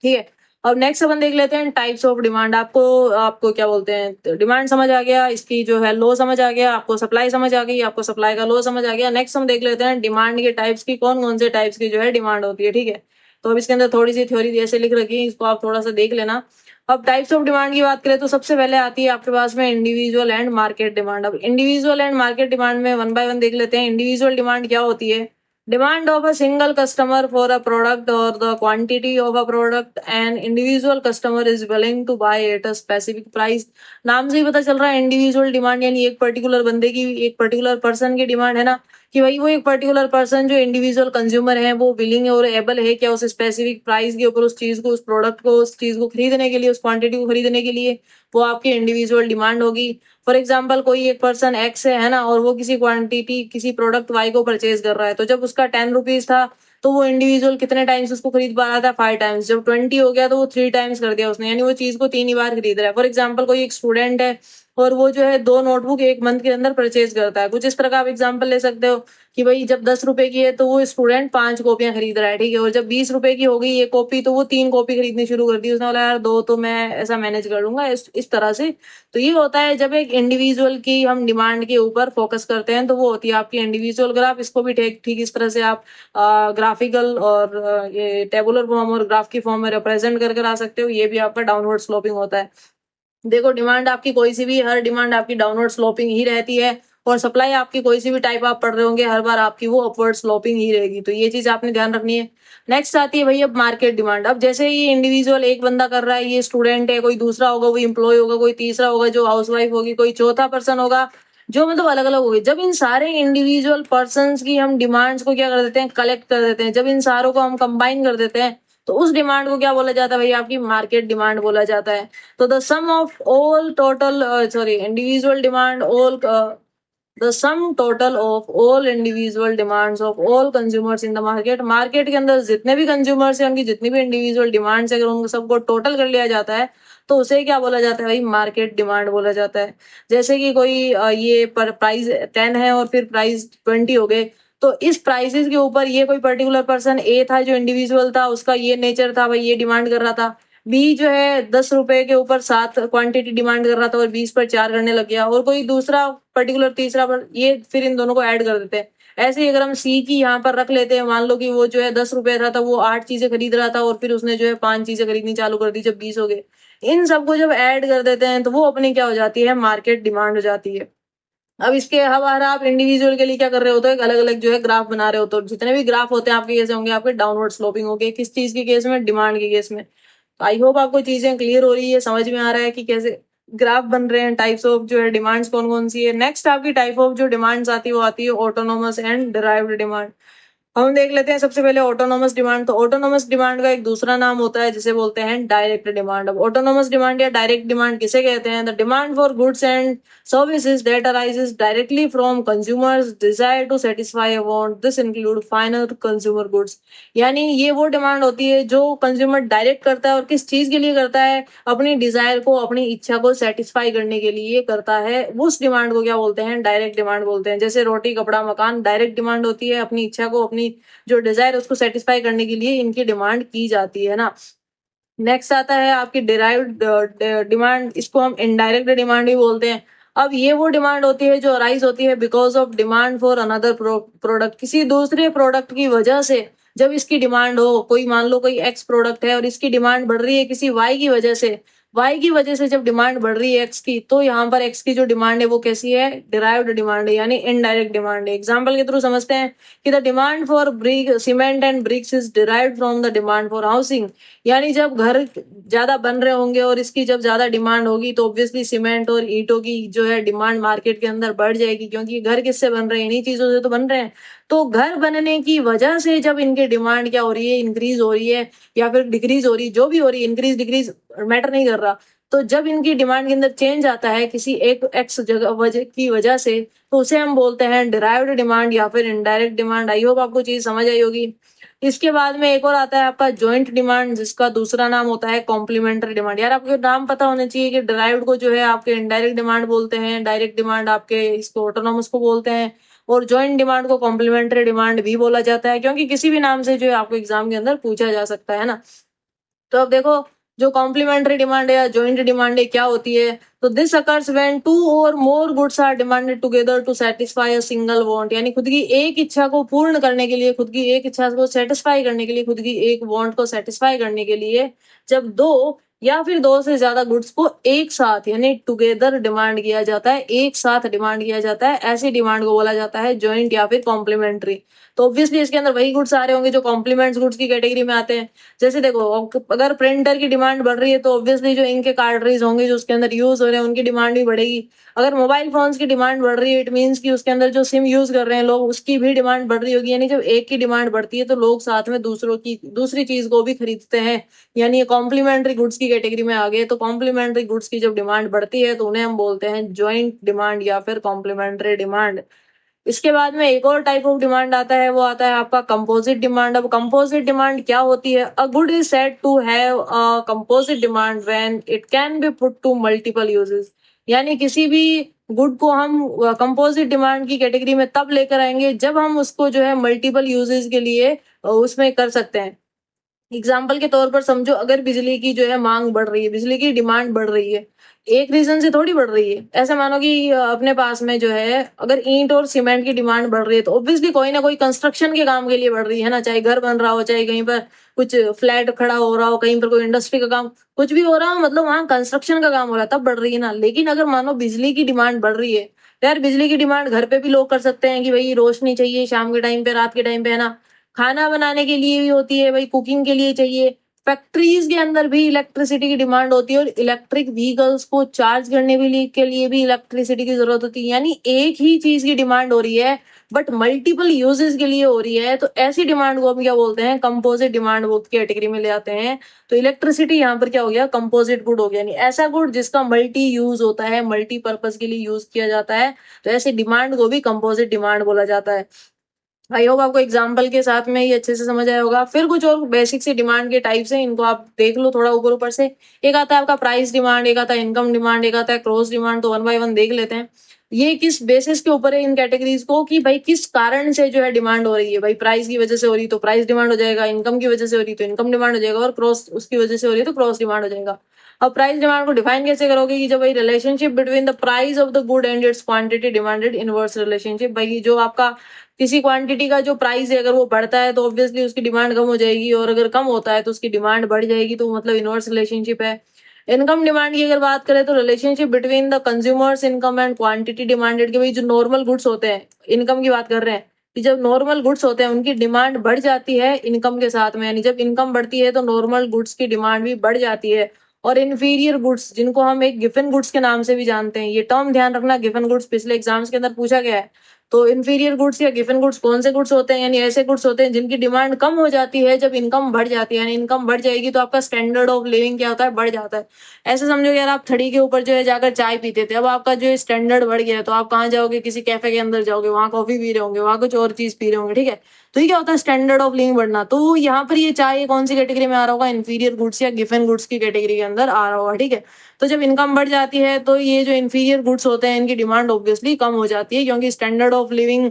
ठीक है। अब नेक्स्ट अपन देख लेते हैं टाइप्स ऑफ डिमांड। आपको आपको क्या बोलते हैं? डिमांड समझ आ गया, इसकी जो है लो समझ आ गया, आपको सप्लाई समझ आ गई, आपको सप्लाई का लो समझ आ गया। नेक्स्ट हम देख लेते हैं डिमांड के टाइप्स की, कौन कौन से टाइप्स की जो है डिमांड होती है, ठीक है। तो अब इसके अंदर थोड़ी सी थ्योरी जैसे लिख रखी है, इसको आप थोड़ा सा देख लेना। अब टाइप्स ऑफ डिमांड की बात करें तो सबसे पहले आती है आपके पास में इंडिविजुअल एंड मार्केट डिमांड। अब इंडिविजुअल एंड मार्केट डिमांड में वन बाय वन देख लेते हैं। इंडिविजुअल डिमांड क्या होती है? Demand of a single customer for a product or the quantity of a product an individual customer is willing to buy at a specific price। नाम से ही पता चल रहा है इंडिविजुअल डिमांड, यानी एक पर्टिकुलर बंदे की, एक पर्टिकुलर पर्सन की डिमांड है ना, कि भाई वो एक पर्टिकुलर पर्सन जो इंडिविजुअल कंज्यूमर है वो विलिंग और एबल है क्या उस स्पेसिफिक प्राइस के ऊपर उस चीज को, उस प्रोडक्ट को, उस चीज को खरीदने के लिए, उस क्वांटिटी को खरीदने के लिए, वो आपकी इंडिविजुअल डिमांड होगी। फॉर एग्जाम्पल कोई एक पर्सन एक्स है ना, और वो किसी क्वांटिटी किसी प्रोडक्ट वाई को परचेज कर रहा है। तो जब उसका 10 रुपीज था, तो वो इंडिविजुअल कितने टाइम्स उसको खरीद पा रहा था? 5 टाइम्स। जब 20 हो गया तो वो 3 टाइम्स कर दिया उसने, यानी वो चीज को 3 ही बार खरीद रहा है। फॉर एग्जाम्पल कोई एक स्टूडेंट है और वो जो है 2 नोटबुक एक मंथ के अंदर परचेज करता है, कुछ इस तरह का आप एग्जाम्पल ले सकते हो कि भाई जब 10 रुपए की है तो वो स्टूडेंट 5 कॉपियां खरीद रहा है, ठीक है। और जब 20 रुपए की हो गई एक कॉपी, तो वो 3 कॉपी खरीदनी शुरू कर दी। उसने बोला यार दो तो मैं ऐसा मैनेज कर लूंगा, इस तरह से। तो ये होता है जब एक इंडिविजुअल की हम डिमांड के ऊपर फोकस करते हैं, तो वो होती है आपकी इंडिविजुअल ग्राफ। इसको भी ठीक ठीक इस तरह से आप ग्राफिकल और ये टेबुलर फॉर्म और ग्राफ की फॉर्म में रिप्रेजेंट करके ला सकते हो। ये भी आपका डाउनवर्ड स्लोपिंग होता है। देखो डिमांड आपकी कोई सी भी, हर डिमांड आपकी डाउनवर्ड स्लोपिंग ही रहती है, और सप्लाई आपकी कोई सी भी टाइप आप पढ़ रहे होंगे, हर बार आपकी वो अपवर्ड स्लोपिंग ही रहेगी। तो ये चीज आपने ध्यान रखनी है। नेक्स्ट आती है भाई अब मार्केट डिमांड। अब जैसे ये इंडिविजुअल एक बंदा कर रहा है, ये स्टूडेंट है, कोई दूसरा होगा वो एम्प्लॉय होगा, कोई तीसरा होगा जो हाउसवाइफ होगी, कोई चौथा पर्सन होगा जो मतलब अलग अलग होगी। जब इन सारे इंडिविजुअल पर्सन की हम डिमांड्स को क्या कर देते हैं? कलेक्ट कर देते हैं। जब इन सारों को हम कंबाइन कर देते हैं, तो उस डिमांड को क्या बोला जाता है भाई, आपकी मार्केट डिमांड बोला जाता है। तो the sum of all total individual demand all the sum total of all individual demands of all consumers in the market, market के अंदर जितने भी कंज्यूमर्स हैं उनकी जितनी भी इंडिविजुअल डिमांड्स है, अगर उनको सबको टोटल कर लिया जाता है तो उसे क्या बोला जाता है भाई, मार्केट डिमांड बोला जाता है। जैसे कि कोई ये पर प्राइस 10 है और फिर प्राइस 20 हो गए, तो इस प्राइसेस के ऊपर ये कोई पर्टिकुलर पर्सन ए था जो इंडिविजुअल था, उसका ये नेचर था भाई, ये डिमांड कर रहा था। बी जो है 10 रुपए के ऊपर 7 क्वांटिटी डिमांड कर रहा था और 20 पर 4 करने लग गया, और कोई दूसरा पर्टिकुलर तीसरा पर, ये फिर इन दोनों को ऐड कर देते हैं। ऐसे ही अगर हम सी की यहाँ पर रख लेते हैं, मान लो कि वो जो है 10 रुपए था, तो वो 8 चीजें खरीद रहा था और फिर उसने जो है 5 चीजें खरीदनी चालू कर दी जब 20 हो गए। इन सबको जब ऐड कर देते हैं तो वो अपनी क्या हो जाती है, मार्केट डिमांड हो जाती है। अब इसके हमारा आप इंडिविजुअल के लिए क्या कर रहे होते हो, एक अलग अलग जो है ग्राफ बना रहे होते हो। जितने भी ग्राफ होते हैं आपके कैसे होंगे, आपके डाउनवर्ड स्लोपिंग होंगे। किस चीज के केस में, डिमांड के केस में। आई होप आपको चीजें क्लियर हो रही है, समझ में आ रहा है कि कैसे ग्राफ बन रहे हैं, टाइप्स ऑफ जो है डिमांड्स कौन कौन सी है। नेक्स्ट आपकी टाइप ऑफ जो डिमांड्स आती है वो आती है ऑटोनोमस एंड डिराइव्ड डिमांड। हम देख लेते हैं सबसे पहले ऑटोनोमस डिमांड। तो ऑटोनोमस डिमांड का एक दूसरा नाम होता है जिसे बोलते हैं डायरेक्ट डिमांड। अब ऑटोनोमस डिमांड या डायरेक्ट डिमांड किसे कहते हैं, the demand for goods and services that arises directly from consumers desire to satisfy a want, this include final consumer goods. यानी ये वो डिमांड होती है जो कंज्यूमर डायरेक्ट करता है, और किस चीज के लिए करता है, अपनी डिजायर को, अपनी इच्छा को सेटिस्फाई करने के लिए करता है। उस डिमांड को क्या बोलते हैं, डायरेक्ट डिमांड बोलते हैं। जैसे रोटी कपड़ा मकान डायरेक्ट डिमांड होती है, अपनी इच्छा को, अपनी जो डिजायर उसको सेटिस्फाई करने के लिए इनकी डिमांड की जाती है ना। नेक्स्ट आता है आपकी डिराइव्ड डिमांड, इसको हम इनडायरेक्ट डिमांड भी बोलते हैं। अब ये वो डिमांड होती है जो अराइज होती है because of demand for another product, किसी दूसरे प्रोडक्ट की वजह से। जब इसकी डिमांड हो, कोई मान लो कोई एक्स प्रोडक्ट है और इसकी डिमांड बढ़ रही है किसी वाई की वजह से, वाई की वजह से जब डिमांड बढ़ रही है एक्स की, तो यहाँ पर एक्स की जो डिमांड है वो कैसी है, डिराइव्ड डिमांड है, यानी इनडायरेक्ट डिमांड है। एग्जाम्पल के थ्रू समझते हैं कि the demand for brick cement and bricks is derived from the demand for housing. यानी जब घर ज्यादा बन रहे होंगे और इसकी जब ज्यादा डिमांड होगी तो ऑब्वियसली सीमेंट और ईंटों की जो है डिमांड मार्केट के अंदर बढ़ जाएगी, क्योंकि घर किससे बन रहे हैं, इन्हीं चीजों से तो बन रहे हैं। तो घर बनने की वजह से जब इनकी डिमांड क्या हो रही है, इंक्रीज हो रही है या फिर डिक्रीज हो रही है, जो भी हो रही है, इंक्रीज डिक्रीज मैटर नहीं कर रहा। तो जब इनकी डिमांड के अंदर चेंज आता है किसी एक एक्स जगह वजह की वजह से, तो उसे हम बोलते हैं डिराइव्ड डिमांड या फिर इनडायरेक्ट डिमांड। आई होप आपको चीज समझ आई होगी। इसके बाद में एक और आता है आपका जॉइंट डिमांड, जिसका दूसरा नाम होता है कॉम्प्लीमेंट्री डिमांड। यार आपको नाम पता होना चाहिए कि डिराइव्ड को जो है आपके इनडायरेक्ट डिमांड बोलते हैं, डायरेक्ट डिमांड आपके इसको ऑटोनोमस को बोलते हैं, और जॉइंट डिमांड को कॉम्प्लीमेंट्री डिमांड भी बोला जाता है, क्योंकि किसी भी नाम से जो है आपको एग्जाम के अंदर पूछा जा सकता है ना। तो अब देखो, जो कॉम्प्लीमेंट्री डिमांड है या जॉइंट डिमांड है क्या होती है, तो this occurs when two or more goods are demanded together to satisfy a single want. यानी खुद की एक इच्छा को पूर्ण करने के लिए, खुद की एक इच्छा को सेटिस्फाई करने के लिए, खुद की एक वांट को सेटिस्फाई करने के लिए, जब दो या फिर दो से ज्यादा गुड्स को एक साथ यानी टुगेदर डिमांड किया जाता है, एक साथ डिमांड किया जाता है, ऐसी डिमांड को बोला जाता है जॉइंट या फिर कॉम्प्लीमेंट्री। तो ऑब्वियसली इसके अंदर वही गुड्स आ रहे होंगे जो कॉम्प्लीमेंट्स गुड्स की कैटेगरी में आते हैं। जैसे देखो, अगर प्रिंटर की डिमांड बढ़ रही है तो ऑब्वियसली जो इंक के कार्ट्रिज होंगे जो उसके अंदर यूज हो रहे हैं उनकी डिमांड भी बढ़ेगी। अगर मोबाइल फोन्स की डिमांड बढ़ रही है, इट मीन्स कि उसके अंदर जो सिम यूज कर रहे हैं लोग, उसकी भी डिमांड बढ़ रही होगी। यानी जब एक की डिमांड बढ़ती है तो लोग साथ में दूसरों की दूसरी चीज को भी खरीदते हैं, यानी ये कॉम्प्लीमेंट्री गुड्स की कैटेगरी में आ गए। तो कॉम्प्लीमेंट्री गुड्स की जब डिमांड बढ़ती है तो उन्हें हम बोलते हैं ज्वाइंट डिमांड या फिर कॉम्प्लीमेंट्री डिमांड। इसके बाद में एक और टाइप ऑफ डिमांड आता है, वो आता है आपका कंपोजिट डिमांड। अब कंपोजिट डिमांड क्या होती है, a good is said to have a composite demand when it can be put to multiple uses. यानी किसी भी गुड को हम कंपोजिट डिमांड की कैटेगरी में तब लेकर आएंगे जब हम उसको जो है मल्टीपल यूजेस के लिए उसमें कर सकते हैं। एग्जाम्पल के तौर पर समझो, अगर बिजली की जो है मांग बढ़ रही है, बिजली की डिमांड बढ़ रही है, एक रीजन से थोड़ी बढ़ रही है। ऐसा मानो कि अपने पास में जो है अगर ईंट और सीमेंट की डिमांड बढ़ रही है तो ऑब्वियसली कोई ना कोई कंस्ट्रक्शन के काम के लिए बढ़ रही है ना, चाहे घर बन रहा हो, चाहे कहीं पर कुछ फ्लैट खड़ा हो रहा हो, कहीं पर कोई इंडस्ट्री का काम कुछ भी हो रहा हो, मतलब वहां कंस्ट्रक्शन का काम हो रहा है, तब बढ़ रही है ना। लेकिन अगर मानो बिजली की डिमांड बढ़ रही है, तो यार बिजली की डिमांड घर पे भी लोग कर सकते हैं कि भाई रोशनी चाहिए शाम के टाइम पे, रात के टाइम पे, है ना। खाना बनाने के लिए भी होती है भाई, कुकिंग के लिए चाहिए। फैक्ट्रीज के अंदर भी इलेक्ट्रिसिटी की डिमांड होती है और इलेक्ट्रिक व्हीकल्स को चार्ज करने के लिए भी इलेक्ट्रिसिटी की जरूरत होती है। यानी एक ही चीज की डिमांड हो रही है बट मल्टीपल यूजेस के लिए हो रही है, तो ऐसी डिमांड को हम क्या बोलते हैं, कंपोजिट डिमांड वो कैटेगरी में ले आते हैं। तो इलेक्ट्रिसिटी यहाँ पर क्या हो गया, कंपोजिट गुड हो गया, यानी ऐसा गुड जिसका मल्टी यूज होता है, मल्टी पर्पज के लिए यूज किया जाता है, तो ऐसी डिमांड को भी कंपोजिट डिमांड बोला जाता है। आई होप आपको एग्जाम्पल के साथ में ये अच्छे से समझ आया होगा। फिर कुछ और बेसिक से डिमांड के टाइप्स हैं, इनको आप देख लो थोड़ा ऊपर ऊपर से। एक आता है आपका प्राइस डिमांड, एक आता है इनकम डिमांड, एक आता है क्रॉस डिमांड। तो वन बाय वन देख लेते हैं ये किस बेसिस के ऊपर है इन कैटेगरीज को, कि भाई किस कारण से जो है डिमांड हो रही है। भाई प्राइस की वजह से हो रही है तो प्राइस डिमांड हो जाएगा, इनकम की वजह से हो रही है तो इनकम डिमांड हो जाएगा, और क्रॉस उसकी वजह से हो रही है तो क्रॉस डिमांड हो जाएगा। अब प्राइस डिमांड को डिफाइन कैसे करोगे, कि जब भाई relationship between the price of the good and it's quantity demanded inverse relationship. भाई जो आपका किसी क्वांटिटी का जो प्राइस है अगर वो बढ़ता है तो ऑब्वियसली उसकी डिमांड कम हो जाएगी, और अगर कम होता है तो उसकी डिमांड बढ़ जाएगी, तो मतलब इनवर्स रिलेशनशिप है। इनकम डिमांड की अगर बात करें तो relationship between the consumers income and quantity demanded, के भाई जो नॉर्मल गुड्स होते हैं, इनकम की बात कर रहे हैं, कि जब नॉर्मल गुड्स होते हैं उनकी डिमांड बढ़ जाती है इनकम के साथ में, यानी जब इनकम बढ़ती है तो नॉर्मल गुड्स की डिमांड भी बढ़ जाती है। और इन्फीरियर गुड्स जिनको हम एक गिवन गुड्स के नाम से भी जानते हैं, ये टर्म ध्यान रखना, गिवन गुड्स पिछले एग्जाम्स के अंदर पूछा गया है। तो इन्फीरियर गुड्स या गिवन गुड्स कौन से गुड्स होते हैं, यानी ऐसे गुड्स होते हैं जिनकी डिमांड कम हो जाती है जब इनकम बढ़ जाती है, यानी इनकम बढ़ जाएगी तो आपका स्टैंडर्ड ऑफ लिविंग क्या होता है, बढ़ जाता है। ऐसे समझो यार आप थड़ी के ऊपर जो है जाकर चाय पीते थे, अब आपका जो स्टैंडर्ड बढ़ गया है तो आप कहाँ जाओगे, किसी कैफे के अंदर जाओगे, वहां कॉफी पी रहे होंगे, वहां कुछ और चीज पी रहे होंगे, ठीक है। तो ये क्या होता है, स्टैंडर्ड ऑफ लिविंग बढ़ना। तो यहाँ पर ये चाय कौन सी कैटेगरी में आ रहा होगा, इन्फीरियर गुड्स या गिवन गुड्स की कैटेगरी के अंदर आ रहा होगा, ठीक है। तो जब इनकम बढ़ जाती है तो ये जो इन्फीरियर गुड्स होते हैं इनकी डिमांड ऑब्वियसली कम हो जाती है, क्योंकि स्टैंडर्ड ऑफ लिविंग,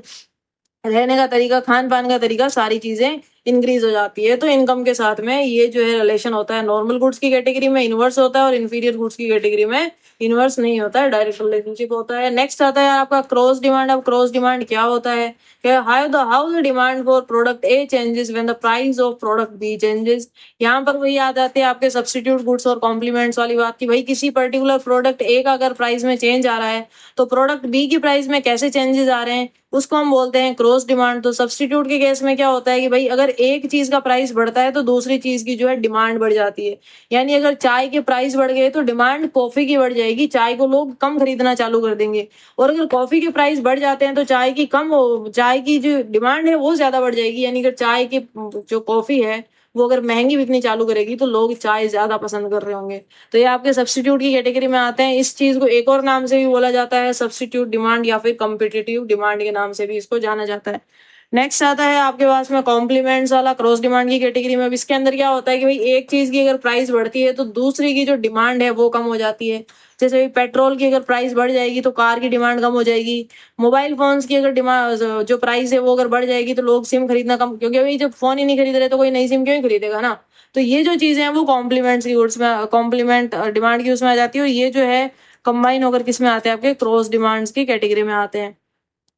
रहने का तरीका, खान पान का तरीका, सारी चीजें इंक्रीज हो जाती है। तो इनकम के साथ में ये जो है रिलेशन होता है, नॉर्मल गुड्स की कैटेगरी में इनवर्स होता है और इन्फीरियर गुड्स की कैटेगरी में इनवर्स नहीं होता है, डायरेक्ट रिलेशनशिप होता है। नेक्स्ट आता है आपका क्रॉस डिमांड। अब क्रॉस डिमांड क्या होता है, how the demand for product A changes when the price of product B changes. यहाँ पर वही आ जाते हैं आपके सब्स्टिट्यूट गुड्स और कॉम्प्लीमेंट्स वाली बात, की भाई किसी पर्टिकुलर प्रोडक्ट ए का अगर प्राइस में चेंज आ रहा है तो प्रोडक्ट बी की प्राइस में कैसे चेंजेस आ रहे हैं, उसको हम बोलते हैं क्रॉस डिमांड। तो सब्स्टिट्यूट के केस में क्या होता है कि भाई अगर एक चीज का प्राइस बढ़ता है तो दूसरी चीज की जो है डिमांड बढ़ जाती है। यानी अगर चाय के प्राइस बढ़ गए तो डिमांड कॉफी की बढ़ जाएगी, चाय को लोग कम खरीदना चालू कर देंगे। और अगर कॉफी के प्राइस बढ़ जाते हैं तो चाय की जो डिमांड है वो ज्यादा बढ़ जाएगी। यानी अगर चाय की जो कॉफी है वो अगर महंगी बिकनी चालू करेगी तो लोग चाय ज्यादा पसंद कर रहे होंगे। तो ये आपके सब्स्टिट्यूट की कैटेगरी में आते हैं। इस चीज को एक और नाम से भी बोला जाता है, सब्स्टिट्यूट डिमांड या फिर कम्पिटिटिव डिमांड के नाम से भी इसको जाना जाता है। नेक्स्ट आता है आपके पास में कॉम्प्लीमेंट्स वाला, क्रॉस डिमांड की कैटेगरी में। अब इसके अंदर क्या होता है कि भाई एक चीज की अगर प्राइस बढ़ती है तो दूसरी की जो डिमांड है वो कम हो जाती है। जैसे भाई पेट्रोल की अगर प्राइस बढ़ जाएगी तो कार की डिमांड कम हो जाएगी। मोबाइल फोन्स की अगर डिमांड जो प्राइस है वो अगर बढ़ जाएगी तो लोग सिम खरीदना कम, क्योंकि भाई जब फोन ही नहीं खरीद रहे तो कोई नई सिम क्यों ही खरीदेगा ना। तो ये जो चीजें हैं वो कॉम्प्लीमेंट्स की गुड्स में, कॉम्प्लीमेंट डिमांड की उसमें आ जाती है, और ये जो है कंबाइन होकर किस में आते हैं, आपके क्रॉस डिमांड्स की कैटेगरी में आते हैं।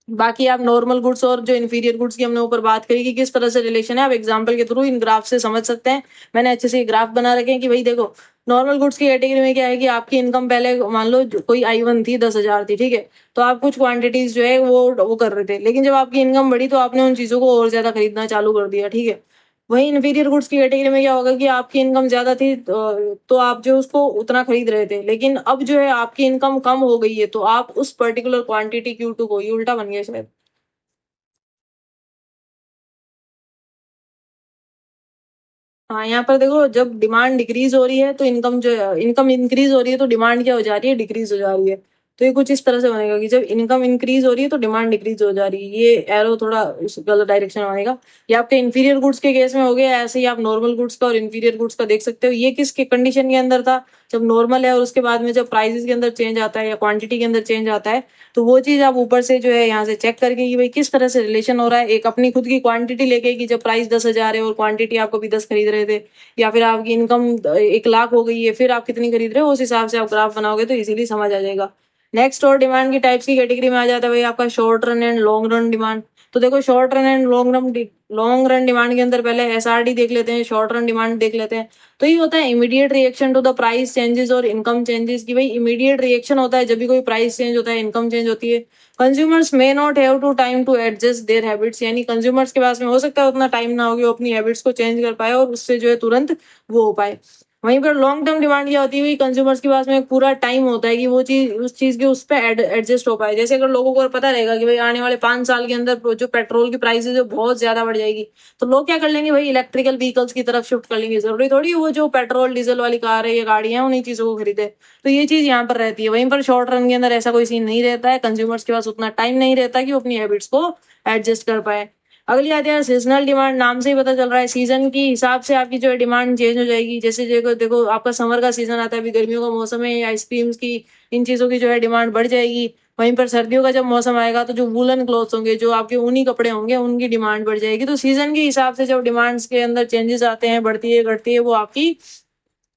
बाकी आप नॉर्मल गुड्स और जो इन्फीरियर गुड्स की हमने ऊपर बात करी कि किस तरह से रिलेशन है, आप एग्जांपल के थ्रू इन ग्राफ से समझ सकते हैं। मैंने अच्छे से ग्राफ बना रखे हैं कि भाई देखो, नॉर्मल गुड्स की कैटेगरी में क्या है कि आपकी इनकम पहले मान लो कोई I1 थी 10,000 थी, ठीक है। तो आप कुछ क्वांटिटीज जो है वो कर रहे थे, लेकिन जब आपकी इनकम बढ़ी तो आपने उन चीजों को और ज्यादा खरीदना चालू कर दिया, ठीक है। वही इन्फीरियर गुड्स की कैटेगरी में क्या होगा कि आपकी इनकम ज्यादा थी तो आप जो उसको उतना खरीद रहे थे, लेकिन अब जो है आपकी इनकम कम हो गई है तो आप उस पर्टिकुलर क्वांटिटी Q2 को, ये उल्टा बन गया शायद। हाँ, यहाँ पर देखो, जब डिमांड डिक्रीज हो रही है तो इनकम जो है, इनकम इंक्रीज हो रही है तो डिमांड क्या हो जा रही है, डिक्रीज हो जा रही है। तो ये कुछ इस तरह से बनेगा कि जब इनकम इंक्रीज हो रही है तो डिमांड डिक्रीज हो जा रही है। ये एरो थोड़ा उस गलत डायरेक्शन में बनेगा। ये आपके इंफीरियर गुड्स के केस में हो गया। ऐसे ही आप नॉर्मल गुड्स का और इंफीरियर गुड्स का देख सकते हो। ये किसके कंडीशन के अंदर था, जब नॉर्मल है और उसके बाद में जब प्राइसेस के अंदर चेंज आता है या क्वांटिटी के अंदर चेंज आता है, तो वो चीज आप ऊपर से जो है यहाँ से चेक करके कि भाई किस तरह से रिलेशन हो रहा है, एक अपनी खुद की क्वांटिटी लेके कि जब प्राइस 10,000 है और क्वांटिटी आप कभी 10 खरीद रहे थे, या फिर आपकी इनकम 1 लाख हो गई है, फिर आप कितनी खरीद रहे हो, उस हिसाब से आप ग्राफ बनाओगे तो इजीली समझ आ जाएगा। नेक्स्ट और डिमांड की टाइप्स की कैटेगरी में आ जाता है भाई आपका short run and long run demand. तो देखो, short run and long run long run demand के अंदर पहले SRD देख लेते हैं, शॉर्ट रन डिमांड देख लेते हैं। तो ये होता है immediate reaction to the price changes और इनकम चेंजेस, की भाई इमीडिएट रिएक्शन होता है जब भी कोई प्राइस चेंज होता है, इनकम चेंज होती है। Consumers may not have to time to adjust their habits, यानी कंज्यूमर्स के पास में हो सकता है उतना टाइम ना हो कि वो अपनी हैबिट्स को चेंज कर पाए और उससे जो है तुरंत वो हो पाए। वहीं पर लॉन्ग टर्म डिमांड क्या होती है, कंज्यूमर्स के पास में एक पूरा टाइम होता है कि वो चीज उस चीज के उस पर एडजस्ट हो पाए। जैसे अगर लोगों को पता रहेगा कि भाई आने वाले 5 साल के अंदर जो पेट्रोल की प्राइस है बहुत ज्यादा बढ़ जाएगी, तो लोग क्या कर लेंगे भाई, इलेक्ट्रिकल व्हीकल्स की तरफ शिफ्ट कर लेंगे। जरूरी थोड़ी है वो जो पेट्रोल डीजल वाली कार है या गाड़ियां उन्हीं चीजों को खरीदे। तो ये चीज यहाँ पर रहती है। वहीं पर शॉर्ट रन के अंदर ऐसा कोई सीन नहीं रहता है, कंज्यूमर्स के पास उतना टाइम नहीं रहता कि वो अपनी हैबिट्स को एडजस्ट कर पाए। अगली आती है सीजनल डिमांड। नाम से ही पता चल रहा है सीजन की हिसाब से आपकी जो है डिमांड चेंज हो जाएगी। जैसे देखो देखो आपका समर का सीजन आता है, अभी गर्मियों का मौसम है, आइसक्रीम्स की इन चीजों की जो है डिमांड बढ़ जाएगी। वहीं पर सर्दियों का जब मौसम आएगा तो जो वूलन क्लॉथ्स होंगे, जो आपके ऊनी कपड़े होंगे, उनकी डिमांड बढ़ जाएगी। तो सीजन के हिसाब से जब डिमांड्स के अंदर चेंजेस आते हैं, बढ़ती है घटती है, वो आपकी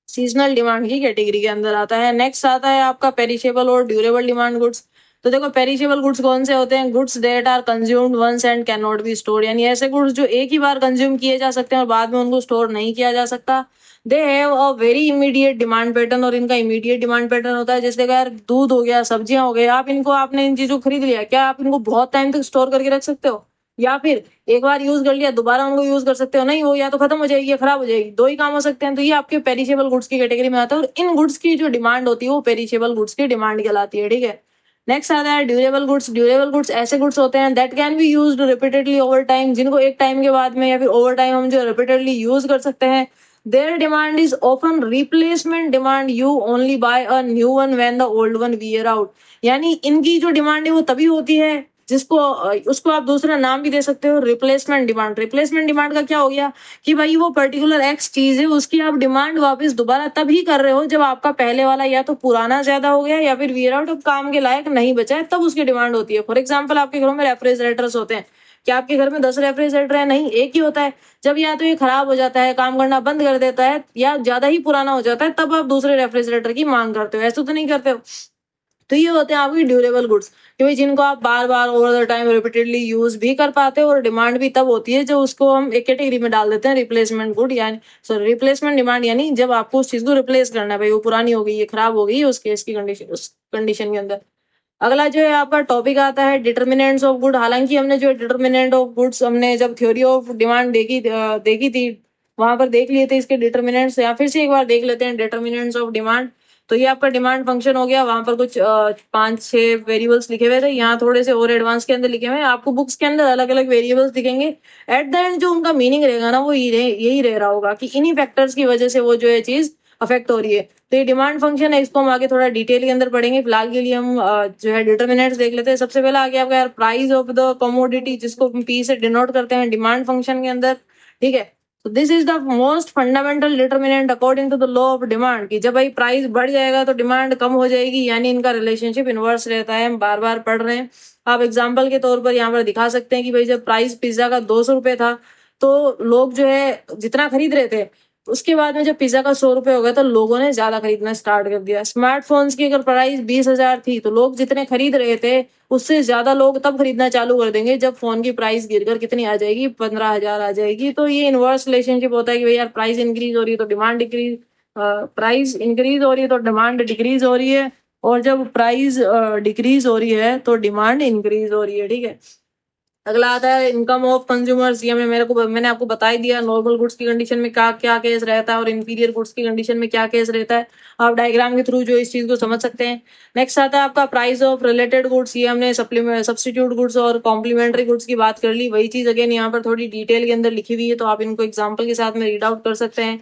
सीजनल डिमांड की कैटेगरी के अंदर आता है। नेक्स्ट आता है आपका पेरिशेबल और ड्यूरेबल डिमांड गुड्स। तो देखो पेरिशेबल गुड्स कौन से होते हैं, goods that are consumed once and can not be stored, यानी ऐसे गुड्स जो एक ही बार कंज्यूम किए जा सकते हैं और बाद में उनको स्टोर नहीं किया जा सकता। They have a very immediate demand pattern, और इनका इमीडिएट डिमांड पैटर्न होता है। जैसे अगर दूध हो गया, सब्जियां हो गई, आपने इन चीजों को खरीद लिया, क्या आप इनको बहुत टाइम तक स्टोर करके रख सकते हो? या फिर एक बार यूज कर लिया दोबारा उनको यूज कर सकते हो? नहीं, वो या तो खत्म हो जाएगी या खराब हो जाएगी, दो ही काम हो सकते हैं। तो ये आपके पेरिशेबल गुड्स की कैटेगरी में आता है, और इन गुड्स की जो डिमांड होती है वो पेरिशेबल गुड्स की डिमांड कहलाती है। ठीक है। नेक्स्ट आता है ड्यूरेबल गुड्स। ड्यूरेबल गुड्स ऐसे गुड्स होते हैं that can be used repeatedly over time, जिनको एक टाइम के बाद में या फिर ओवर टाइम हम जो रिपीटेडली यूज कर सकते हैं। Their demand is often replacement demand, you only by a new one when the old one wear out, यानी इनकी जो डिमांड है वो तभी होती है जिसको उसको आप दूसरा नाम भी दे सकते हो, रिप्लेसमेंट डिमांड। रिप्लेसमेंट डिमांड का क्या हो गया कि भाई वो पर्टिकुलर एक्स चीज है, उसकी आप डिमांड वापस दोबारा तभी कर रहे हो जब आपका पहले वाला या तो पुराना ज्यादा हो गया या फिर वियर आउट ऑफ काम के लायक नहीं बचा है, तब उसकी डिमांड होती है। फॉर एग्जाम्पल आपके घरों में रेफ्रिजरेटर्स होते हैं, क्या आपके घर में 10 रेफ्रिजरेटर है? नहीं, एक ही होता है। जब या तो ये खराब हो जाता है, काम करना बंद कर देता है, या ज्यादा ही पुराना हो जाता है, तब आप दूसरे रेफ्रिजरेटर की मांग करते हो, ऐसा तो नहीं करते हो। तो ये होते हैं आपकी ड्यूरेबल गुड्स, कि भाई जिनको आप बार बार over the time repeatedly use भी कर पाते हो, और डिमांड भी तब होती है जो उसको हम एक कैटेगरी में डाल देते हैं रिप्लेसमेंट गुड, यानी सॉरी रिप्लेसमेंट डिमांड, यानी जब आपको उस चीज को रिप्लेस करना है, भाई वो पुरानी हो गई है, खराब हो गई है, उस केस की कंडीशन, उस कंडीशन के अंदर। अगला जो है आपका टॉपिक आता है डिटर्मिनेंट्स ऑफ गुड। हालांकि हमने जो डिटर्मिनेंट ऑफ गुड्स हमने जब थ्योरी ऑफ डिमांड देखी थी, वहां पर देख लिए थे इसके डिटर्मिनेंट्स, या फिर से एक बार देख लेते हैं डिटर्मिनेंट्स ऑफ डिमांड। तो ये आपका डिमांड फंक्शन हो गया, वहां पर कुछ 5-6 वेरिएबल्स लिखे हुए थे, यहाँ थोड़े से और एडवांस के अंदर लिखे हुए हैं। आपको बुक्स के अंदर अलग अलग वेरिएबल्स दिखेंगे, एट द एंड जो उनका मीनिंग रहेगा ना वो यही रह रहा होगा कि इन्हीं फैक्टर्स की वजह से वो जो है चीज अफेक्ट हो रही है। तो ये डिमांड फंक्शन है, इसको हम आगे थोड़ा डिटेल के अंदर पढ़ेंगे। फिलहाल के लिए हम जो है डिटर्मिनेंट्स देख लेते हैं। सबसे पहले आ गया आपका यार प्राइस ऑफ द कमोडिटी, जिसको हम पी से डिनोट करते हैं डिमांड फंक्शन के अंदर। ठीक है। तो this is the most fundamental determinant according to the law of demand, कि जब भाई प्राइस बढ़ जाएगा तो डिमांड कम हो जाएगी, यानी इनका रिलेशनशिप इनवर्स रहता है। हम बार बार पढ़ रहे हैं, आप एग्जाम्पल के तौर पर यहाँ पर दिखा सकते हैं कि भाई जब प्राइस पिज्जा का 200 रुपए था, तो लोग जो है जितना खरीद रहे थे, उसके बाद में जब पिज्जा का 100 रुपए हो गया तो लोगों ने ज्यादा खरीदना स्टार्ट कर दिया। स्मार्टफोन्स की अगर प्राइस 20,000 थी, तो लोग जितने खरीद रहे थे उससे ज्यादा लोग तब खरीदना चालू कर देंगे जब फोन की प्राइस गिरकर कितनी आ जाएगी, 15,000 आ जाएगी। तो ये इनवर्स रिलेशनशिप होता है कि भाई यार प्राइस इंक्रीज हो रही है तो डिमांड डिक्रीज, प्राइस इंक्रीज हो रही है तो डिमांड डिक्रीज हो रही है, और जब प्राइस डिक्रीज हो रही है तो डिमांड इंक्रीज हो रही है। ठीक है। अगला आता है इनकम ऑफ कंज्यूमर्स। ये मैंने आपको बता ही दिया, नॉर्मल गुड्स की कंडीशन में क्या क्या केस रहता है और इंफीरियर गुड्स की कंडीशन में क्या केस रहता है। आप डायग्राम के थ्रू जो इस चीज को समझ सकते हैं। नेक्स्ट आता है आपका प्राइस ऑफ रिलेटेड गुड्स। ये हमने सब्स्टिट्यूट गुड्स और कॉम्प्लीमेंट्री गुड्स की बात कर ली। वही चीज अगेन यहाँ पर थोड़ी डिटेल के अंदर लिखी हुई है, तो आप इनको एग्जाम्पल के साथ में रीड आउट कर सकते हैं।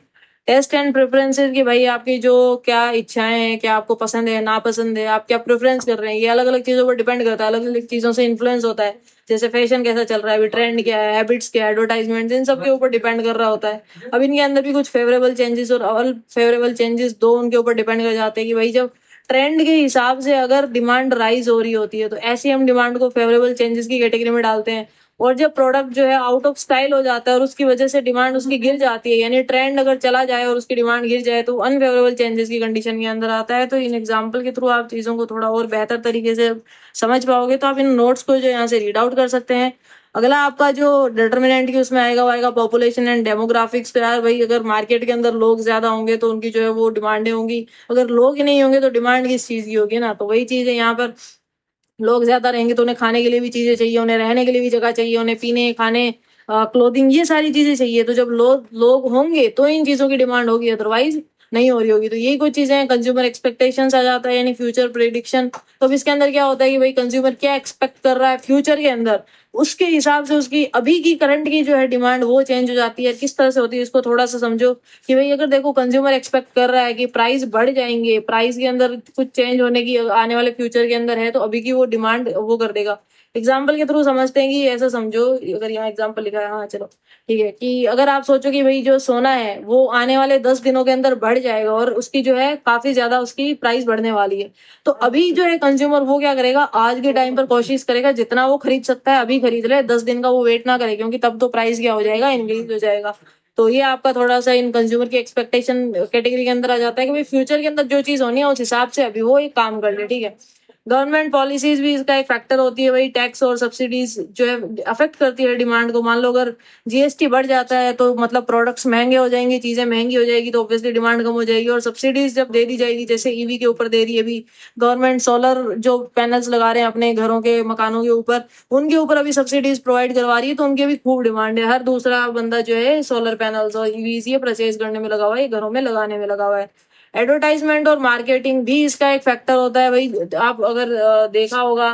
टेस्ट एंड प्रेफरेंसेस, की भाई आपकी जो क्या इच्छाएं हैं, क्या आपको पसंद है नापसंद है, आप क्या प्रेफरेंस कर रहे हैं, ये अलग अलग चीजों पर डिपेंड करता है, अलग अलग चीजों से इन्फ्लुएंस होता है। जैसे फैशन कैसा चल रहा है अभी, ट्रेंड क्या है, हैबिट्स क्या है, एडवर्टाइजमेंट, इन सब के ऊपर डिपेंड कर रहा होता है। अब इनके अंदर भी कुछ फेवरेबल चेंजेस और अनफेवरेबल चेंजेस दो उनके ऊपर डिपेंड कर जाते हैं, कि भाई जब ट्रेंड के हिसाब से अगर डिमांड राइज हो रही होती है तो ऐसे हम डिमांड को फेवरेबल चेंजेस की कैटेगरी में डालते हैं। और जब प्रोडक्ट जो है आउट ऑफ स्टाइल हो जाता है और उसकी वजह से डिमांड उसकी गिर जाती है, यानी ट्रेंड अगर चला जाए और उसकी डिमांड गिर जाए, तो अनफेवरेबल चेंजेस की कंडीशन के अंदर आता है। तो इन एग्जांपल के थ्रू आप चीजों को थोड़ा और बेहतर तरीके से समझ पाओगे। तो आप इन नोट्स को जो यहाँ से रीड आउट कर सकते हैं। अगला आपका जो डिटर्मिनेंट की उसमें आएगा वो आएगा पॉपुलेशन एंड डेमोग्राफिक्स। तो यार भाई अगर मार्केट के अंदर लोग ज्यादा होंगे तो उनकी जो है वो डिमांडें होंगी, अगर लोग ही नहीं होंगे तो डिमांड किस चीज की होगी ना। तो वही चीज है यहाँ पर, लोग ज्यादा रहेंगे तो उन्हें खाने के लिए भी चीजें चाहिए, उन्हें रहने के लिए भी जगह चाहिए, उन्हें पीने खाने क्लोथिंग ये सारी चीजें चाहिए। तो जब लोग होंगे तो इन चीजों की डिमांड होगी, अदरवाइज नहीं हो रही होगी। तो यही कुछ चीजें हैं। कंज्यूमर एक्सपेक्टेशंस आ जाता है यानी फ्यूचर प्रेडिक्शन। तो अब इसके अंदर क्या होता है कि भाई कंज्यूमर क्या एक्सपेक्ट कर रहा है फ्यूचर के अंदर, उसके हिसाब से उसकी अभी की करंट की जो है डिमांड वो चेंज हो जाती है। किस तरह से होती है इसको थोड़ा सा समझो कि भाई अगर देखो कंज्यूमर एक्सपेक्ट कर रहा है कि प्राइस बढ़ जाएंगे, प्राइस के अंदर कुछ चेंज होने की आने वाले फ्यूचर के अंदर है, तो अभी की वो डिमांड वो कर देगा। एग्जाम्पल के थ्रू समझते हैं कि ऐसा समझो, अगर यहाँ एग्जाम्पल लिखा है, हाँ चलो ठीक है, कि अगर आप सोचो कि भाई जो सोना है वो आने वाले 10 दिनों के अंदर बढ़ जाएगा और उसकी जो है काफी ज्यादा उसकी प्राइस बढ़ने वाली है, तो अभी जो है कंज्यूमर वो क्या करेगा, आज के टाइम पर कोशिश करेगा जितना वो खरीद सकता है अभी खरीद ले, 10 दिन का वो वेट ना करे, क्योंकि तब तो प्राइस क्या हो जाएगा, इंक्रीज हो जाएगा। तो ये आपका थोड़ा सा इन कंज्यूमर की एक्सपेक्टेशन कैटेगरी के अंदर आ जाता है कि भाई फ्यूचर के अंदर जो चीज होनी है उस हिसाब से अभी वो एक काम कर ले, ठीक है। गवर्नमेंट पॉलिसीज भी इसका एक फैक्टर होती है, वही टैक्स और सब्सिडीज जो है अफेक्ट करती है डिमांड को। मान लो अगर जीएसटी बढ़ जाता है तो मतलब प्रोडक्ट्स महंगे हो जाएंगे, चीजें महंगी हो जाएगी, तो ऑब्वियसली डिमांड कम हो जाएगी। और सब्सिडीज जब दे दी जाएगी, जैसे ईवी के ऊपर दे रही है अभी गवर्नमेंट, सोलर जो पैनल्स लगा रहे हैं अपने घरों के मकानों के ऊपर, उनके ऊपर अभी सब्सिडीज प्रोवाइड करवा रही है, तो उनकी भी खूब डिमांड है। हर दूसरा बंदा जो है सोलर पैनल्स और ईवीज ये परचेज करने में लगा हुआ है, घरों में लगाने में लगा हुआ है। एडवर्टाइजमेंट और मार्केटिंग भी इसका एक फैक्टर होता है भाई। आप अगर देखा होगा,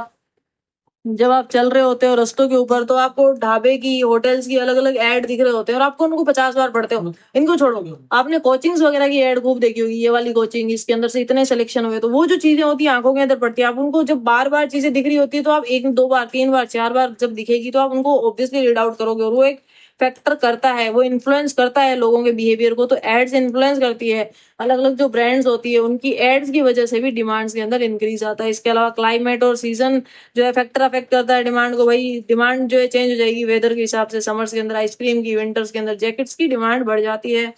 जब आप चल रहे होते हो रस्तों के ऊपर तो आपको ढाबे की, होटल्स की अलग अलग ऐड दिख रहे होते हैं और आपको उनको 50 बार पढ़ते हो। इनको छोड़ो, आपने कोचिंग्स वगैरह की ऐड खूब देखी होगी, ये वाली कोचिंग, इसके अंदर से इतने सिलेक्शन हुए, तो वो जो चीजें होती है आंखों के अंदर पड़ती है। आप उनको जब बार बार चीजें दिख रही होती है तो आप एक दो बार, तीन बार, चार बार जब दिखेगी तो आप उनको ऑब्वियसली रीड आउट करोगे, और वो एक फैक्टर करता है, वो इन्फ्लुएंस करता है लोगों के बिहेवियर को। तो एड्स इन्फ्लुएंस करती है, अलग अलग जो ब्रांड्स होती है उनकी एड्स की वजह से भी डिमांड्स के अंदर इंक्रीज आता है। इसके अलावा क्लाइमेट और सीजन जो है फैक्टर अफेक्ट करता है डिमांड को। भाई डिमांड जो है चेंज हो जाएगी वेदर के हिसाब से, समर्स के अंदर आइसक्रीम की, विंटर्स के अंदर जैकेट्स की डिमांड बढ़ जाती है।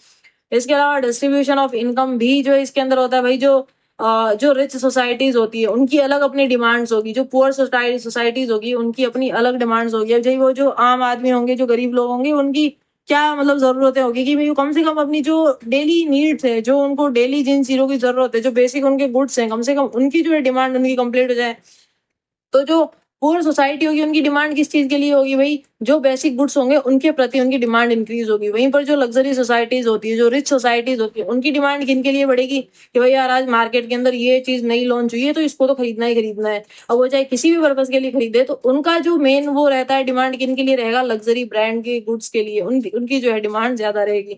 इसके अलावा डिस्ट्रीब्यूशन ऑफ इनकम भी जो है इसके अंदर होता है। भाई जो रिच सोसाइटीज होती है उनकी अलग अपनी डिमांड्स होगी, जो पुअर सोसाइटीज होगी उनकी अपनी अलग डिमांड्स होगी। अब भाई वो जो आम आदमी होंगे, जो गरीब लोग होंगे, उनकी क्या मतलब जरूरतें होगी कि भाई वो कम से कम अपनी जो डेली नीड्स है, जो उनको डेली जिन चीजों की जरूरत है, जो बेसिक उनके गुड्स हैं, कम से कम उनकी जो है डिमांड उनकी कंप्लीट हो जाए। तो जो पुअर सोसाइटी होगी उनकी डिमांड किस चीज के लिए होगी, भाई जो बेसिक गुड्स होंगे उनके प्रति उनकी डिमांड इंक्रीज होगी। वहीं पर जो लग्जरी सोसाइटीज होती है, जो रिच सोसाइटीज होती है, उनकी डिमांड किन के लिए बढ़ेगी कि भाई यार आज मार्केट के अंदर ये चीज नई लॉन्च हुई है तो इसको तो खरीदना ही खरीदना है। अब वो चाहे किसी भी पर्पज के लिए खरीदे, तो उनका जो मेन वो रहता है डिमांड किन के लिए रहेगा, लग्जरी ब्रांड के गुड्स के लिए, उनकी जो है डिमांड ज्यादा रहेगी।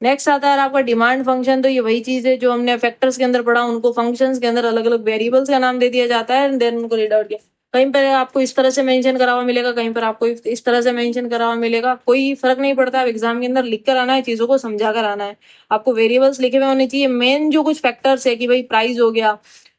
नेक्स्ट आता है आपका डिमांड फंक्शन। तो ये वही चीज है जो हमने फैक्टर्स के अंदर पढ़ा, उनको फंक्शंस के अंदर अलग अलग वेरिएबल्स का नाम दे दिया जाता है, देन उनको रीड आउट किया। कहीं पर आपको इस तरह से मेंशन करा हुआ मिलेगा, कहीं पर आपको इस तरह से मेंशन करा हुआ मिलेगा, कोई फर्क नहीं पड़ता। आप एग्जाम के अंदर लिख कर आना है, चीजों को समझा कर आना है। आपको वेरिएबल्स लिखे हुए होने चाहिए, मेन जो कुछ फैक्टर्स है कि भाई प्राइस हो गया,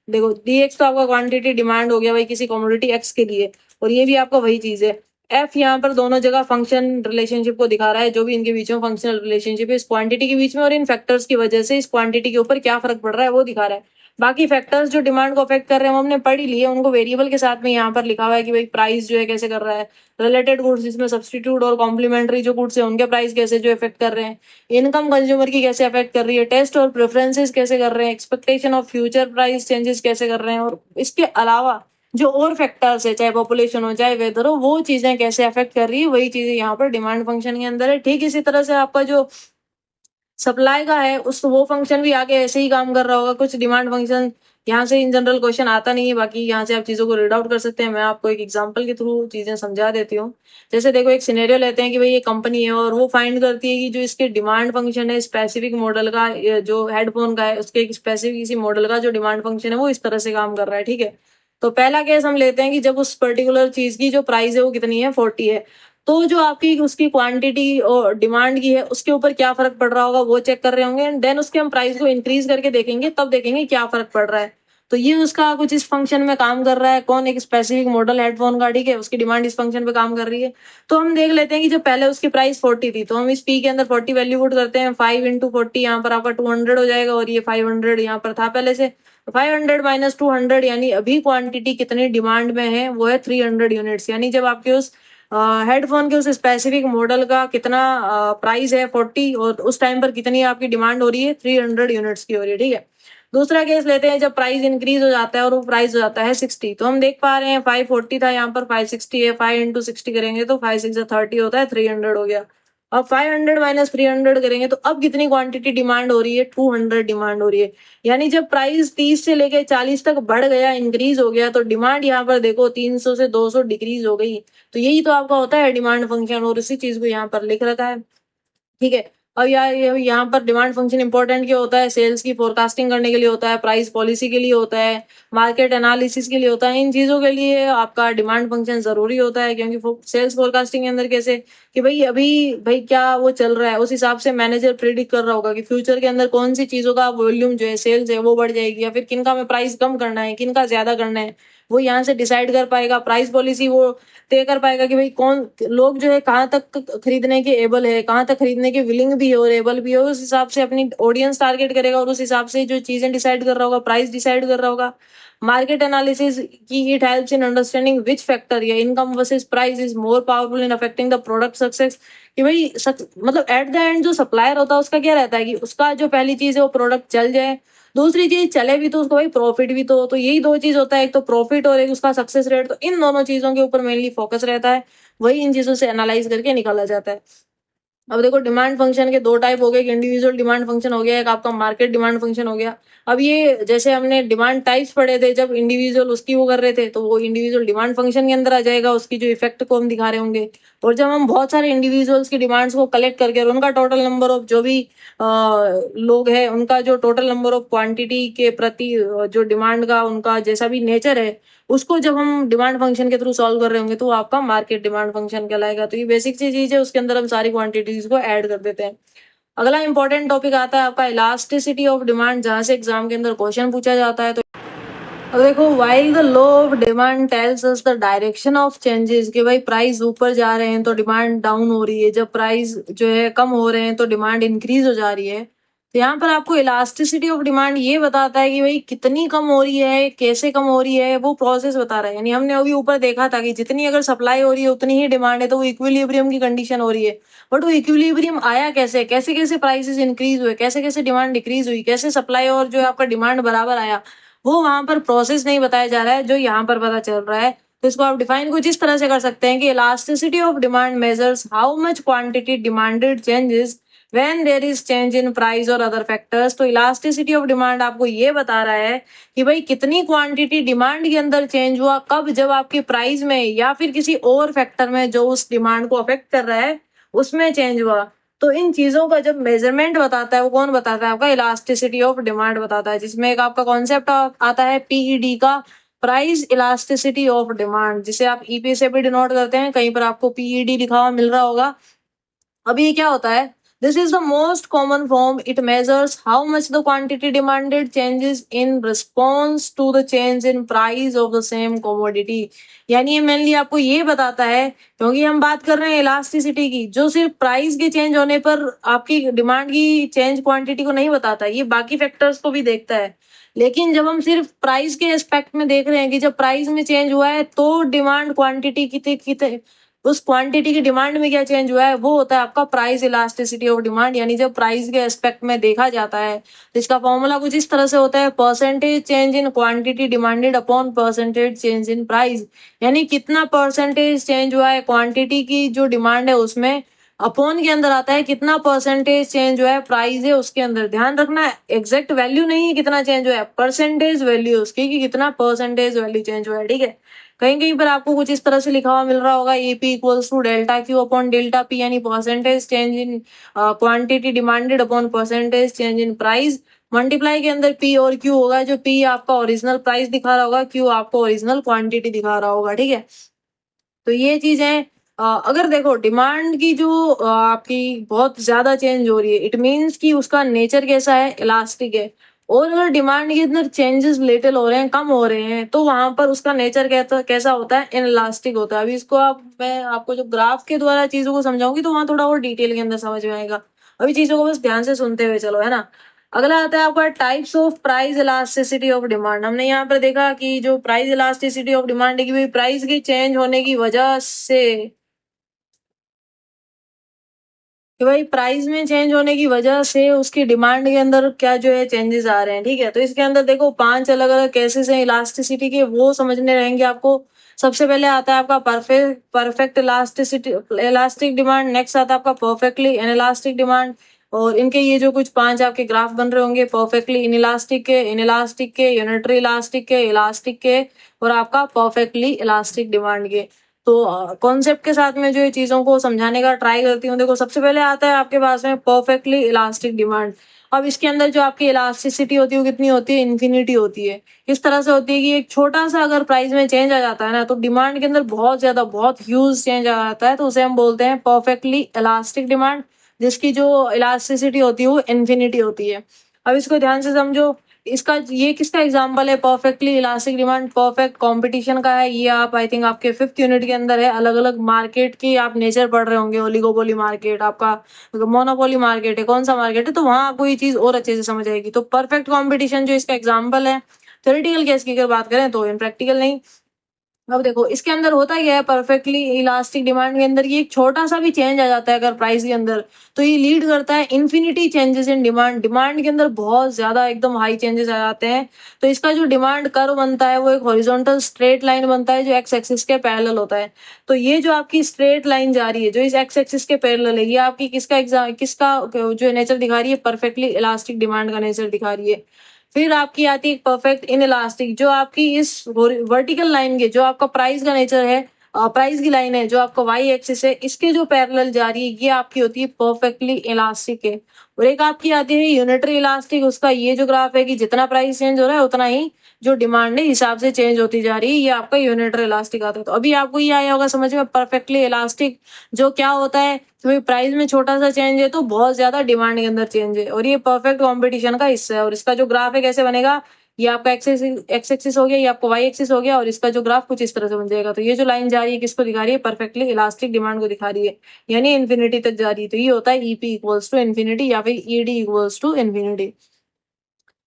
देखो डीएक्स तो आपका क्वांटिटी डिमांड हो गया भाई किसी कमोडिटी एक्स के लिए, और ये भी आपका वही चीज है। एफ यहाँ पर दोनों जगह फंक्शन रिलेशनशिप को दिखा रहा है, जो भी इनके बीच में फंक्शनल रिलेशनशिप है इस क्वांटिटी के बीच में, और इन फैक्टर्स की वजह से इस क्वांटिटी के ऊपर क्या फर्क पड़ रहा है वो दिखा रहा है। बाकी फैक्टर्स जो डिमांड को अफेक्ट कर रहे हैं वो हमने पढ़ ही लिए, उनको वेरिएबल के साथ में यहाँ पर लिखा हुआ है कि भाई प्राइस जो है कैसे कर रहा है, रिलेटेड गुड्स जिसमें सब्सटीट्यूट और कॉम्प्लीमेंट्री जो गुड्स है उनके प्राइस कैसे जो इफेक्ट कर रहे हैं, इनकम कंज्यूमर की कैसे अफेक्ट कर रही है, टेस्ट और प्रेफरेंसेस कैसे कर रहे हैं, expectation of future price changes कैसे कर रहे हैं, और इसके अलावा जो और फैक्टर्स है, चाहे पॉपुलेशन हो चाहे वेदर हो, वो चीजें कैसे अफेक्ट कर रही है, वही चीजें यहाँ पर डिमांड फंक्शन के अंदर है। ठीक इसी तरह से आपका जो सप्लाई का है उस वो फंक्शन भी आगे ऐसे ही काम कर रहा होगा। कुछ डिमांड फंक्शन यहाँ से इन जनरल क्वेश्चन आता नहीं है, बाकी यहाँ से आप चीजों को रीड आउट कर सकते हैं। मैं आपको एक एग्जांपल के थ्रू चीजें समझा देती हूँ। जैसे देखो एक सिनेरियो लेते हैं कि भाई ये कंपनी है और वो फाइंड करती है कि जो इसके डिमांड फंक्शन है स्पेसिफिक मॉडल का, जो हेडफोन का है उसके एक स्पेसिफिक किसी मॉडल का जो डिमांड फंक्शन है वो इस तरह से काम कर रहा है, ठीक है। तो पहला केस हम लेते हैं कि जब उस पर्टिकुलर चीज की जो प्राइस है वो कितनी है, 40 है। तो जो आपकी उसकी क्वांटिटी और डिमांड की है उसके ऊपर क्या फर्क पड़ रहा होगा वो चेक कर रहे होंगे, एंड देन उसके हम प्राइस को इंक्रीज करके देखेंगे, तब देखेंगे क्या फर्क पड़ रहा है। तो ये उसका कुछ इस फंक्शन में काम कर रहा है, कौन, एक स्पेसिफिक मॉडल हेडफोन का, ठीक है, उसकी डिमांड इस फंक्शन पे काम कर रही है। तो हम देख लेते हैं कि जो पहले उसकी प्राइस 40 थी, तो हम इस पी के अंदर 40 वैल्यू पुट करते हैं, 5 × 40 यहाँ पर आपका 200 हो जाएगा, और ये 500 यहाँ पर था पहले से। 500 - 200 यानी अभी क्वांटिटी कितनी डिमांड में है वो है 300 यूनिट्स। यानी जब आपके उस हेडफोन के उस स्पेसिफिक मॉडल का कितना प्राइस है 40 और उस टाइम पर कितनी आपकी डिमांड हो रही है 300 यूनिट्स की हो रही है, ठीक है। दूसरा केस लेते हैं जब प्राइस इंक्रीज हो जाता है और वो प्राइस हो जाता है 60, तो हम देख पा रहे हैं 540 था, यहाँ पर 560 है, 5 इंटू 60 करेंगे तो 5 6 30 होता है, 300 हो गया। अब 500 माइनस 300 करेंगे तो अब कितनी क्वांटिटी डिमांड हो रही है, 200 डिमांड हो रही है। यानी जब प्राइस 30 से लेके 40 तक बढ़ गया, इंक्रीज हो गया, तो डिमांड यहाँ पर देखो 300 से 200 डिक्रीज हो गई। तो यही तो आपका होता है डिमांड फंक्शन, और इसी चीज को यहाँ पर लिख रखा है, ठीक है। और यहाँ पर डिमांड फंक्शन इंपॉर्टेंट क्यों होता है, सेल्स की फोरकास्टिंग करने के लिए होता है, प्राइस पॉलिसी के लिए होता है, मार्केट एनालिसिस के लिए होता है, इन चीजों के लिए आपका डिमांड फंक्शन जरूरी होता है। क्योंकि सेल्स फोरकास्टिंग के अंदर कैसे कि भाई अभी भाई क्या वो चल रहा है, उस हिसाब से मैनेजर प्रिडिक्ट कर रहा होगा कि फ्यूचर के अंदर कौन सी चीजों का वॉल्यूम जो है सेल्स है वो बढ़ जाएगी, या फिर किनका में प्राइस कम करना है, किनका ज्यादा करना है, वो यहाँ से डिसाइड कर पाएगा। प्राइस पॉलिसी वो तय कर पाएगा कि भाई कौन लोग जो है कहाँ तक खरीदने के एबल है, कहाँ तक खरीदने के विलिंग भी है और एबल भी है, उस हिसाब से अपनी ऑडियंस टारगेट करेगा और उस हिसाब से जो चीजें डिसाइड कर रहा होगा, प्राइस डिसाइड कर रहा होगा। मार्केट एनालिसिस की it helps in understanding which factor या income versus price is more powerful in affecting the product success. कि भाई मतलब एट द एंड जो सप्लायर होता है उसका क्या रहता है कि उसका जो पहली चीज है वो प्रोडक्ट चल जाए, दूसरी चीज चले भी तो उसको भाई प्रॉफिट भी तो यही दो चीज होता है, एक तो प्रॉफिट और एक उसका सक्सेस रेट। तो इन दोनों चीजों के ऊपर मेनली फोकस रहता है, वही इन चीजों से एनालाइज करके निकाला जाता है। अब देखो डिमांड फंक्शन के दो टाइप हो गए, एक इंडिविजुअल डिमांड फंक्शन हो गया, एक आपका मार्केट डिमांड फंक्शन हो गया। अब ये जैसे हमने डिमांड टाइप्स पढ़े थे जब इंडिविजुअल उसकी वो कर रहे थे, तो वो इंडिविजुअल डिमांड फंक्शन के अंदर आ जाएगा, उसकी जो इफेक्ट को हम दिखा रहे होंगे। और जब हम बहुत सारे इंडिविजुअल्स की डिमांड्स को कलेक्ट करके और उनका टोटल नंबर ऑफ जो भी लोग हैं उनका जो टोटल नंबर ऑफ क्वांटिटी के प्रति जो डिमांड का उनका जैसा भी नेचर है, उसको जब हम डिमांड फंक्शन के थ्रू सॉल्व कर रहे होंगे तो वो आपका मार्केट डिमांड फंक्शन कहलाएगा। तो ये बेसिक सी चीज है, उसके अंदर हम सारी क्वांटिटीज को ऐड कर देते हैं। अगला इंपॉर्टेंट टॉपिक आता है आपका इलास्टिसिटी ऑफ डिमांड, जहां से एग्जाम के अंदर क्वेश्चन पूछा जाता है। तो अब देखो while the law of demand tells us the direction of changes, कि भाई प्राइस ऊपर जा रहे हैं तो डिमांड डाउन हो रही है, जब प्राइस जो है कम हो रहे हैं तो डिमांड इंक्रीज हो जा रही है। तो यहाँ पर आपको इलास्टिसिटी ऑफ डिमांड ये बताता है कि भाई कितनी कम हो रही है, कैसे कम हो रही है, वो प्रोसेस बता रहा है। यानी हमने अभी ऊपर देखा था कि जितनी अगर सप्लाई हो रही है उतनी ही डिमांड है, तो वो इक्विलिब्रियम की कंडीशन हो रही है। बट वो इक्विलिब्रियम आया कैसे, कैसे कैसे प्राइसेस इंक्रीज हुए, कैसे कैसे डिमांड डिक्रीज हुई, कैसे सप्लाई और जो है आपका डिमांड बराबर आया, वो वहां पर प्रोसेस नहीं बताया जा रहा है जो यहाँ पर पता चल रहा है। तो इसको आप डिफाइन कुछ इस तरह से कर सकते हैं कि elasticity of demand measures how much quantity demanded changes when there is change in price और अदर फैक्टर्स। तो इलास्टिसिटी ऑफ डिमांड आपको ये बता रहा है कि भाई कितनी क्वांटिटी डिमांड के अंदर चेंज हुआ, कब, जब आपकी प्राइस में या फिर किसी और फैक्टर में जो उस डिमांड को अफेक्ट कर रहा है उसमें चेंज हुआ। तो इन चीजों का जब मेजरमेंट बताता है वो कौन बताता है, आपका इलास्टिसिटी ऑफ डिमांड बताता है, जिसमें एक आपका कॉन्सेप्ट आता है पीईडी का, प्राइस इलास्टिसिटी ऑफ डिमांड, जिसे आप ईपी से भी डिनोट करते हैं, कहीं पर आपको पीईडी लिखा हुआ मिल रहा होगा। अब ये क्या होता है, this is the most common form, it measures how much the quantity demanded changes in response to the change in price of the same commodity. यानी ये मेनली आपको ये बताता है, क्योंकि हम बात कर रहे हैं इलास्टिसिटी की, जो सिर्फ प्राइस के चेंज होने पर आपकी डिमांड की चेंज क्वांटिटी को नहीं बताता, ये बाकी फैक्टर्स को भी देखता है। लेकिन जब हम सिर्फ प्राइस के एस्पेक्ट में देख रहे हैं कि जब प्राइस में चेंज हुआ है तो डिमांड क्वांटिटी कितने कितने, उस क्वांटिटी की डिमांड में क्या चेंज हुआ है, वो होता है आपका प्राइस इलास्टिसिटी ऑफ डिमांड। यानी जब प्राइस के एस्पेक्ट में देखा जाता है तो इसका फॉर्मूला कुछ इस तरह से होता है, percentage change in quantity demanded upon percentage change in price. यानी कितना परसेंटेज चेंज हुआ है क्वांटिटी की जो डिमांड है उसमें, अपॉन के अंदर आता है कितना परसेंटेज चेंज हुआ है प्राइस है उसके अंदर। ध्यान रखना एग्जैक्ट वैल्यू नहीं है कितना चेंज हुआ है, परसेंटेज वैल्यू उसकी कि कितना परसेंटेज वैल्यू चेंज हुआ है, ठीक है। कहीं कहीं पर आपको कुछ इस तरह से लिखा हुआ मिल रहा होगा, EP equals to delta Q upon delta P, यानी percentage change in quantity demanded upon percentage change in price. Multiply के अंदर पी और क्यू होगा, जो पी आपका ओरिजिनल प्राइस दिखा रहा होगा, क्यू आपको ओरिजिनल क्वांटिटी दिखा रहा होगा, ठीक है। तो ये चीज है। अगर देखो डिमांड की जो आपकी बहुत ज्यादा चेंज हो रही है, इट मीन्स कि उसका नेचर कैसा है, इलास्टिक है। और अगर डिमांड के अंदर चेंजेस लिटिल हो रहे हैं, कम हो रहे हैं, तो वहां पर उसका नेचर कैसा होता है, इनलास्टिक होता है। अभी इसको मैं आपको जो ग्राफ के द्वारा चीजों को समझाऊंगी तो वहां थोड़ा और डिटेल के अंदर समझ में आएगा। अभी चीजों को बस ध्यान से सुनते हुए चलो, है ना। अगला आता है आपका types of price elasticity of demand. हमने यहाँ पर देखा कि जो प्राइस इलास्टिसिटी ऑफ डिमांड है कि भाई प्राइस की चेंज होने की वजह से कि भाई प्राइस में चेंज होने की वजह से उसकी डिमांड के अंदर क्या जो है चेंजेस आ रहे हैं। ठीक है, तो इसके अंदर देखो 5 अलग अलग केसेस हैं इलास्टिसिटी के, वो समझने रहेंगे आपको। सबसे पहले आता है आपका perfect elasticity elastic demand, next आता है आपका परफेक्टली इनइलास्टिक डिमांड। और इनके ये जो कुछ 5 आपके ग्राफ बन रहे होंगे, परफेक्टली इनइलास्टिक के, यूनिटरी इलास्टिक के, इलास्टिक के, और आपका परफेक्टली इलास्टिक डिमांड के। तो कॉन्सेप्ट के साथ में जो ये चीजों को समझाने का ट्राई करती हूँ। देखो सबसे पहले आता है आपके पास में परफेक्टली इलास्टिक डिमांड। अब इसके अंदर जो आपकी इलास्टिसिटी होती है वो कितनी होती है, इन्फिनिटी होती है। इस तरह से होती है कि एक छोटा सा अगर प्राइस में चेंज आ जाता है ना, तो डिमांड के अंदर बहुत ज्यादा बहुत ह्यूज चेंज आ जाता है, तो उसे हम बोलते हैं परफेक्टली इलास्टिक डिमांड, जिसकी जो इलास्टिसिटी होती है वो इन्फिनिटी होती है। अब इसको ध्यान से समझो। इसका ये किसका एग्जांपल है perfectly elastic demand, perfect competition का है। ये आप आई थिंक आपके 5th यूनिट के अंदर है। अलग अलग मार्केट की आप नेचर पढ़ रहे होंगे, ओलिगोपोली मार्केट, आपका मोनोपोली मार्केट है, कौन सा मार्केट है, तो वहां आपको ये चीज और अच्छे से समझ आएगी। तो परफेक्ट कंपटीशन जो इसका एग्जाम्पल है, थ्योरेटिकल केस की अगर बात करें तो, इन प्रैक्टिकल नहीं। अब देखो इसके अंदर होता क्या है, परफेक्टली इलास्टिक डिमांड के अंदर ये एक छोटा सा भी चेंज आ जाता है अगर प्राइस के अंदर, तो ये लीड करता है infinity changes in demand. Demand के अंदर बहुत ज्यादा एकदम हाई चेंजेस आ जाते हैं। तो इसका जो डिमांड कर्व बनता है वो एक हॉरिजॉन्टल स्ट्रेट लाइन बनता है जो एक्स एक्सिस के पैरेलल होता है। तो ये जो आपकी स्ट्रेट लाइन जा रही है जो इस एक्स एक्सिस के पैरेलल है, ये आपकी किसका जो नेचर दिखा रही है, परफेक्टली इलास्टिक डिमांड का नेचर दिखा रही है। फिर आपकी आती है परफेक्ट इन इलास्टिक, जो आपकी इस वर्टिकल लाइन के, जो आपका प्राइस का नेचर है, प्राइस की लाइन है जो आपका वाई एक्सिस है, इसके जो पैरेलल जा रही है, ये आपकी होती है परफेक्टली इलास्टिक है। और एक आपकी आती है यूनिटरी इलास्टिक, उसका ये जो ग्राफ है कि जितना प्राइस चेंज हो रहा है उतना ही जो डिमांड है हिसाब से चेंज होती जा रही है, ये आपका यूनिटरी इलास्टिक आता है। तो अभी आपको ये आया होगा समझ में, परफेक्टली इलास्टिक जो क्या होता है, तो प्राइस में छोटा सा चेंज है तो बहुत ज्यादा डिमांड के अंदर चेंज है, और ये परफेक्ट कंपटीशन का हिस्सा है। और इसका जो ग्राफ है कैसे बनेगा, ये आपका एक्स एक्सिस हो गया, ये आपका वाई एक्सिस हो गया, और इसका जो ग्राफ कुछ इस तरह से बन जाएगा। तो ये जो लाइन जा रही है किसको दिखा रही है, परफेक्टली इलास्टिक डिमांड को दिखा रही है, यानी इन्फिनिटी तक जा रही है। तो ये होता है ईपी इक्वल्स टू इन्फिनिटी, या फिर ईडी इक्वल्स टू इन्फिनिटी।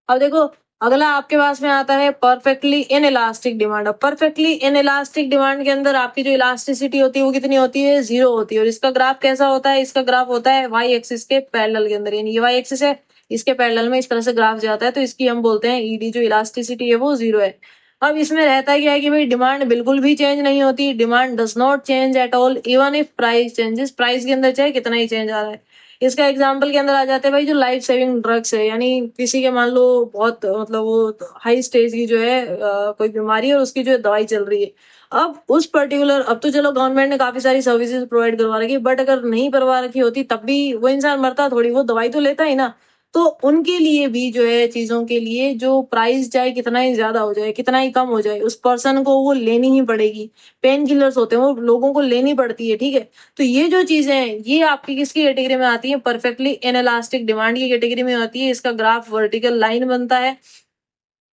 अब देखो अगला आपके पास में आता है परफेक्टली इन इलास्टिक डिमांड। अब परफेक्टली इन इलास्टिक डिमांड के अंदर आपकी जो इलास्टिसिटी होती है वो कितनी होती है, 0 होती है। और इसका ग्राफ कैसा होता है, इसका ग्राफ होता है वाई एक्सिस के पैरेलल के अंदर, यानी ये वाई एक्सिस है, इसके पैरेलल में इस तरह से ग्राफ जाता है, तो इसकी हम बोलते हैं ईडी, जो इलास्टिसिटी है वो 0 है। अब इसमें रहता है क्या है कि भाई डिमांड बिल्कुल भी चेंज नहीं होती, demand does not change at all even if price changes, price के अंदर चाहे कितना ही चेंज आ रहा है। इसका एग्जाम्पल के अंदर आ जाते हैं भाई जो लाइफ सेविंग ड्रग्स है, यानी किसी के मान लो बहुत मतलब वो हाई स्टेज की जो है कोई बीमारी है और उसकी जो है दवाई चल रही है। अब उस पर्टिकुलर, अब तो चलो गवर्नमेंट ने काफी सारी सर्विसेज प्रोवाइड करवा रखी है, बट अगर नहीं करवा रखी होती तब भी वो इंसान मरता थोड़ी, वो दवाई तो लेता ही ना। तो उनके लिए भी जो है चीजों के लिए जो प्राइस चाहे कितना ही ज्यादा हो जाए कितना ही कम हो जाए, उस पर्सन को वो लेनी ही पड़ेगी। पेन किलर्स होते हैं वो लोगों को लेनी पड़ती है, ठीक है। तो ये जो चीजें हैं ये आपकी किसकी कैटेगरी में आती है, परफेक्टली इनइलास्टिक डिमांड की कैटेगरी में आती है। इसका ग्राफ वर्टिकल लाइन बनता है,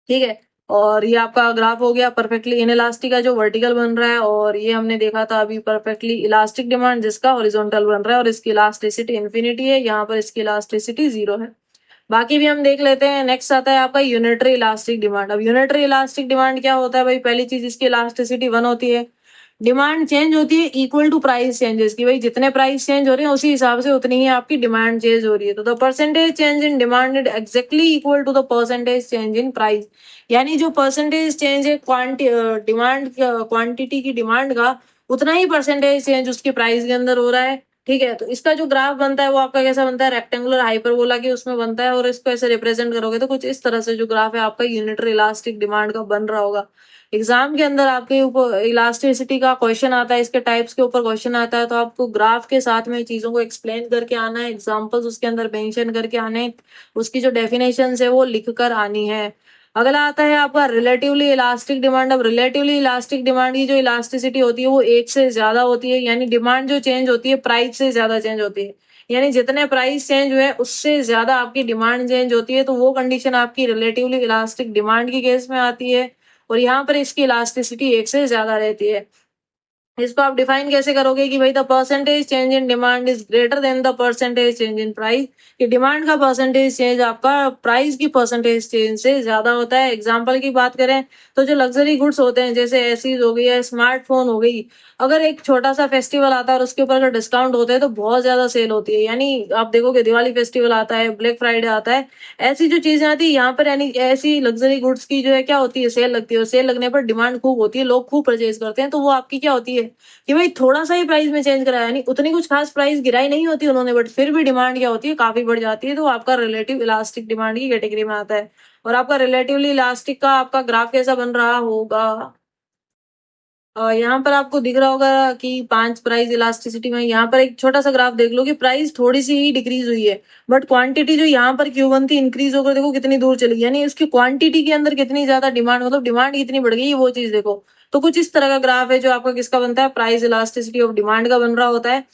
ठीक है। और ये आपका ग्राफ हो गया परफेक्टली इनइलास्टिक का जो वर्टिकल बन रहा है, और ये हमने देखा था अभी परफेक्टली इलास्टिक डिमांड जिसका हॉरिजॉन्टल बन रहा है, और इसकी इलास्टिसिटी इन्फिनिटी है, यहाँ पर इसकी इलास्टिसिटी 0 है। बाकी भी हम देख लेते हैं। नेक्स्ट आता है आपका यूनिटरी इलास्टिक डिमांड। अब यूनिटरी इलास्टिक डिमांड क्या होता है भाई, पहली चीज इसकी इलास्टिसिटी 1 होती है। डिमांड चेंज होती है इक्वल टू प्राइस चेंजेस की, भाई जितने प्राइस चेंज हो रहे हैं उसी हिसाब से उतनी ही आपकी डिमांड चेंज हो रही है। तो the percentage change in demand is exactly equal to the percentage change in price, यानी जो परसेंटेज चेंज है डिमांड क्वांटिटी की डिमांड का, उतना ही परसेंटेज चेंज उसकी प्राइस के अंदर हो रहा है, ठीक है। तो इसका जो ग्राफ बनता है वो आपका कैसा बनता है, रेक्टेंगुलर हाइपरबोला के उसमें बनता है, और इसको ऐसे रिप्रेजेंट करोगे तो कुछ इस तरह से जो ग्राफ है आपका यूनिटरी इलास्टिक डिमांड का बन रहा होगा। एग्जाम के अंदर आपके ऊपर इलास्टिसिटी का क्वेश्चन आता है, इसके टाइप्स के ऊपर क्वेश्चन आता है, तो आपको ग्राफ के साथ में चीजों को एक्सप्लेन करके आना है, एग्जांपल्स उसके अंदर मेंशन करके आने हैं, उसकी जो डेफिनेशन है वो लिख कर आनी है। अगला आता है आपका रिलेटिवली इलास्टिक डिमांड। अब रिलेटिवली इलास्टिक डिमांड की जो इलास्टिसिटी होती है वो 1 से ज्यादा होती है, यानी डिमांड जो चेंज होती है प्राइस से ज्यादा चेंज होती है, यानी जितने प्राइस चेंज हुए उससे ज्यादा आपकी डिमांड चेंज होती है, तो वो कंडीशन आपकी रिलेटिवली इलास्टिक डिमांड की केस में आती है। और यहाँ पर इसकी इलास्टिसिटी 1 से ज्यादा रहती है। इसको आप डिफाइन कैसे करोगे कि भाई the percentage change in demand is greater than the percentage change in price, कि डिमांड का परसेंटेज चेंज आपका प्राइस की परसेंटेज चेंज से ज्यादा होता है। एग्जांपल की बात करें तो जो लग्जरी गुड्स होते हैं जैसे एसीज हो गई या स्मार्टफोन हो गई, अगर एक छोटा सा फेस्टिवल आता है और उसके ऊपर अगर डिस्काउंट होते हैं तो बहुत ज्यादा सेल होती है। यानी आप देखोगे दिवाली फेस्टिवल आता है, ब्लैक फ्राइडे आता है, ऐसी जो चीजें आती है यहाँ पर, यानी ऐसी लग्जरी गुड्स की जो है क्या होती है, सेल लगती है, और सेल लगने पर डिमांड खूब होती है, लोग खूब परचेज करते हैं, तो वो आपकी क्या होती है कि भाई थोड़ा सा ही प्राइस में चेंज कराया, यानी उतनी कुछ खास प्राइस गिराई नहीं होती उन्होंने, बट फिर भी डिमांड क्या होती है, काफी बढ़ जाती है, तो आपका रिलेटिव इलास्टिक डिमांड की कैटेगरी में आता है। और आपका रिलेटिवली इलास्टिक का आपका ग्राफ कैसा बन रहा होगा, यहाँ पर आपको दिख रहा होगा कि 5 प्राइस इलास्टिसिटी में यहाँ पर एक छोटा सा ग्राफ देख लो कि प्राइस थोड़ी सी ही डिक्रीज हुई है, बट क्वांटिटी जो यहाँ पर Q1 थी इंक्रीज होकर देखो कितनी दूर चली गई, यानी उसकी क्वांटिटी के अंदर कितनी ज्यादा डिमांड, मतलब डिमांड कितनी बढ़ गई वो चीज देखो। तो कुछ इस तरह का ग्राफ है जो आपका किसका बनता है, प्राइस इलास्टिसिटी ऑफ डिमांड का बन रहा होता है।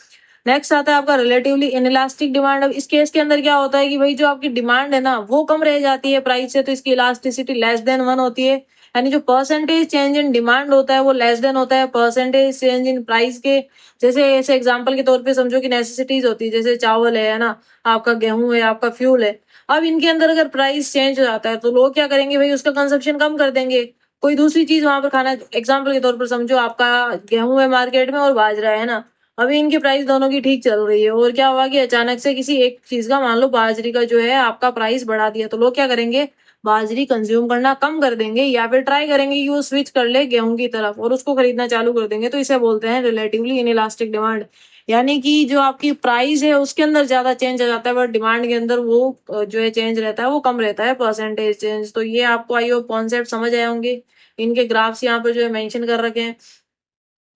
नेक्स्ट आता है आपका रिलेटिवली इनइलास्टिक डिमांड। अब इस केस के अंदर क्या होता है कि भाई जो आपकी डिमांड है ना वो कम रह जाती है प्राइस से, तो इसकी इलास्टिसिटी लेस देन 1 होती है, यानी जो परसेंटेज चेंज इन डिमांड होता है वो लेस देन होता है परसेंटेज चेंज इन प्राइस के। जैसे ऐसे एग्जांपल के तौर पे समझो कि नेसेसिटीज होती है, जैसे चावल है ना, आपका गेहूं है, आपका फ्यूल है। अब इनके अंदर अगर प्राइस चेंज हो जाता है तो लोग क्या करेंगे भाई, उसका कंजप्शन कम कर देंगे, कोई दूसरी चीज वहां पर खाना। एग्जाम्पल के तौर पर समझो आपका गेहूं है मार्केट में और बाजरा है ना, अभी इनकी प्राइस दोनों की ठीक चल रही है, और क्या हुआ कि अचानक से किसी एक चीज का, मान लो बाजरी का जो है आपका प्राइस बढ़ा दिया, तो लोग क्या करेंगे, बाजरी कंज्यूम करना कम कर देंगे, या फिर ट्राई करेंगे कि वो स्विच कर ले गेहूं की तरफ और उसको खरीदना चालू कर देंगे, तो इसे बोलते हैं रिलेटिवली इनइलास्टिक डिमांड। यानी कि जो आपकी प्राइस है उसके अंदर ज्यादा चेंज आ जाता है, बट डिमांड के अंदर वो जो है चेंज रहता है वो कम रहता है, परसेंटेज चेंज। तो ये आपको आई होप कॉन्सेप्ट समझ आए होंगे, इनके ग्राफ्स यहाँ पर जो है मेंशन कर रखे हैं,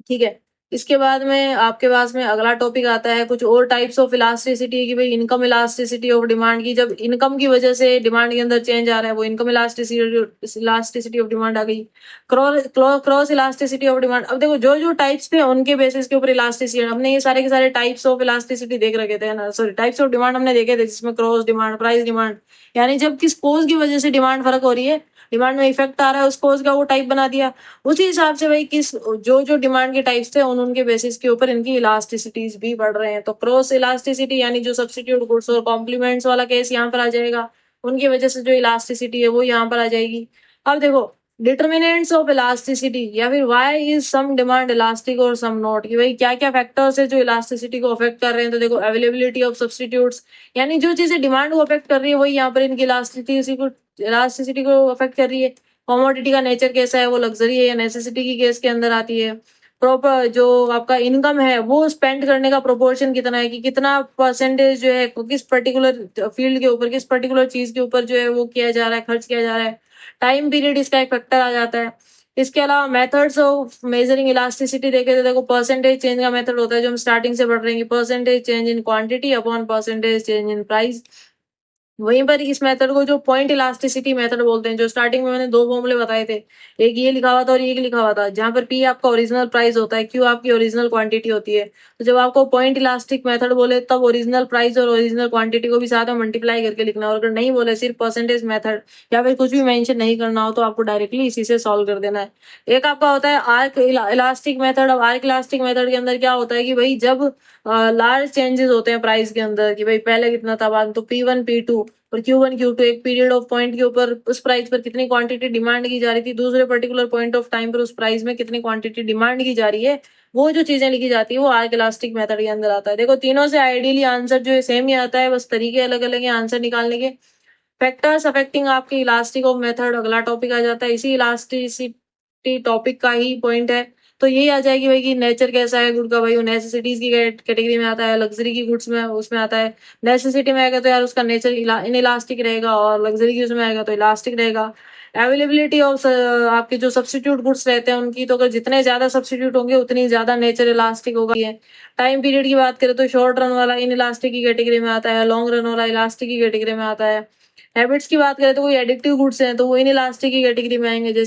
ठीक है। इसके बाद में आपके पास में अगला टॉपिक आता है कुछ और टाइप्स ऑफ इलास्टिसिटी की, भाई इनकम इलास्टिसिटी ऑफ डिमांड की, जब इनकम की वजह से डिमांड के अंदर चेंज आ रहा है वो इनकम इलास्टिसिटी ऑफ डिमांड आ गई। क्रॉस इलास्टिसिटी ऑफ डिमांड, अब देखो जो जो टाइप्स थे उनके बेसिस के ऊपर इलास्टिसिटी, हमने ये सारे के सारे टाइप्स ऑफ इलास्टिसिटी देख रखे थे ना, सॉरी टाइप्स ऑफ डिमांड हमने देखे थे, जिसमें क्रॉस डिमांड, प्राइस डिमांड, यानी जब किस कोज की वजह से डिमांड फर्क हो रही है, डिमांड में इफेक्ट आ रहा है, उस कोज का वो टाइप बना दिया। उसी हिसाब से भाई किस जो जो डिमांड के टाइप्स थे उनके बेसिस के ऊपर इनकी इलास्टिसिटीज भी बढ़ रहे हैं। तो क्रॉस इलास्टिसिटी यानी जो सब्स्टिट्यूट गुड्स और कॉम्प्लीमेंट्स वाला केस यहाँ पर आ जाएगा, उनकी वजह से जो इलास्टिसिटी है वो यहाँ पर आ जाएगी। अब देखो डिटर्मिनेंट्स ऑफ इलास्टिसिटी, या फिर why is some demand elastic और सम नॉट, कि भाई क्या क्या फैक्टर्स है जो इलास्टिसिटी को अफेक्ट कर रहे हैं। तो देखो अवेलेबिलिटी ऑफ सब्स्टिट्यूट्स, यानी जो चीजें डिमांड को अफेक्ट कर रही है वही यहाँ पर इनकी इलास्टिसिटी को अफेक्ट कर रही है। कमोडिटी का नेचर कैसा है, वो लग्जरी है या नेसेसिटी की केस के अंदर आती है। प्रॉपर जो आपका इनकम है वो स्पेंड करने का प्रोपोर्शन कितना है, कि कितना परसेंटेज जो है किस पर्टिकुलर फील्ड के ऊपर, किस पर्टिकुलर चीज के ऊपर जो है वो किया जा रहा है, खर्च किया जा रहा है। टाइम पीरियड इसका एक फैक्टर आ जाता है। इसके अलावा मेथड्स ऑफ मेजरिंग इलास्टिसिटी देखे तो देखो परसेंटेज चेंज का मेथड होता है जो हम स्टार्टिंग से पढ़ रहे हैं, percentage change in quantity upon percentage change in price. वहीं पर इस मेथड को जो पॉइंट इलास्टिसिटी मेथड बोलते हैं, जो स्टार्टिंग में मैंने दो फॉर्मूले बताए थे, एक ये लिखा हुआ था और एक लिखा हुआ था, जहां पर पी आपका ओरिजिनल प्राइस होता है, क्यू आपकी ओरिजिनल क्वांटिटी होती है। तो जब आपको पॉइंट इलास्टिक मेथड बोले तब ओरिजिनल प्राइस और ओरिजिनल क्वांटिटी को भी साथ में मल्टीप्लाई करके लिखना, और अगर नहीं बोले सिर्फ परसेंटेज मेथड या फिर कुछ भी मेंशन नहीं करना हो तो आपको डायरेक्टली इसी से सॉल्व कर देना है। एक आपका होता है आर्क इलास्टिक मेथड। अब आर्क इलास्टिक मेथड के अंदर क्या होता है कि भाई जब लार्ज चेंजेस होते हैं प्राइस के अंदर, कि भाई पहले कितना था बाद में, तो P1 P2 और Q1 Q2 एक पीरियड ऑफ पॉइंट के ऊपर उस प्राइस पर कितनी क्वांटिटी डिमांड की जा रही थी, दूसरे पर्टिकुलर पॉइंट ऑफ टाइम पर उस प्राइस में कितनी क्वांटिटी डिमांड की जा रही है, वो जो चीजें लिखी जाती है वो आर्क इलास्टिक मेथड के अंदर आता है। देखो तीनों से आइडियली आंसर जो है सेम ही आता है, बस तरीके अलग अलग है आंसर निकालने के। फैक्टर्स अफेक्टिंग आपके इलास्टिक ऑफ मेथड अगला टॉपिक आ जाता है, इसी इलास्टिसिटी टॉपिक का ही पॉइंट है। तो यही आ जाएगी भाई कि नेचर कैसा है गुड का, भाई वो नेसेसिटीज की कैटेगरी में आता है, लग्जरी की गुड्स में उसमें आता है। नेसेसिटी में आएगा तो यार उसका नेचर इनइलास्टिक रहेगा, और लग्जरी की उसमें आएगा तो इलास्टिक रहेगा। अवेलेबिलिटी ऑफ आपके जो सब्स्टिट्यूट गुड्स रहते हैं उनकी, तो अगर जितने ज्यादा सब्स्टिट्यूट होंगे उतनी ज्यादा नेचर इलास्टिक होगा। टाइम पीरियड की बात करें तो शॉर्ट रन वाला इन इलास्टिक की कैटेगरी में आता है, लॉन्ग रन वाला इलास्टिक की कैटेगरी में आता है। हैबिट्स की बात करें तो कोई एडिक्टिव गुड्स हैं तो वो इन इलास्टिक की कैटेगरी में आएंगे, जैसे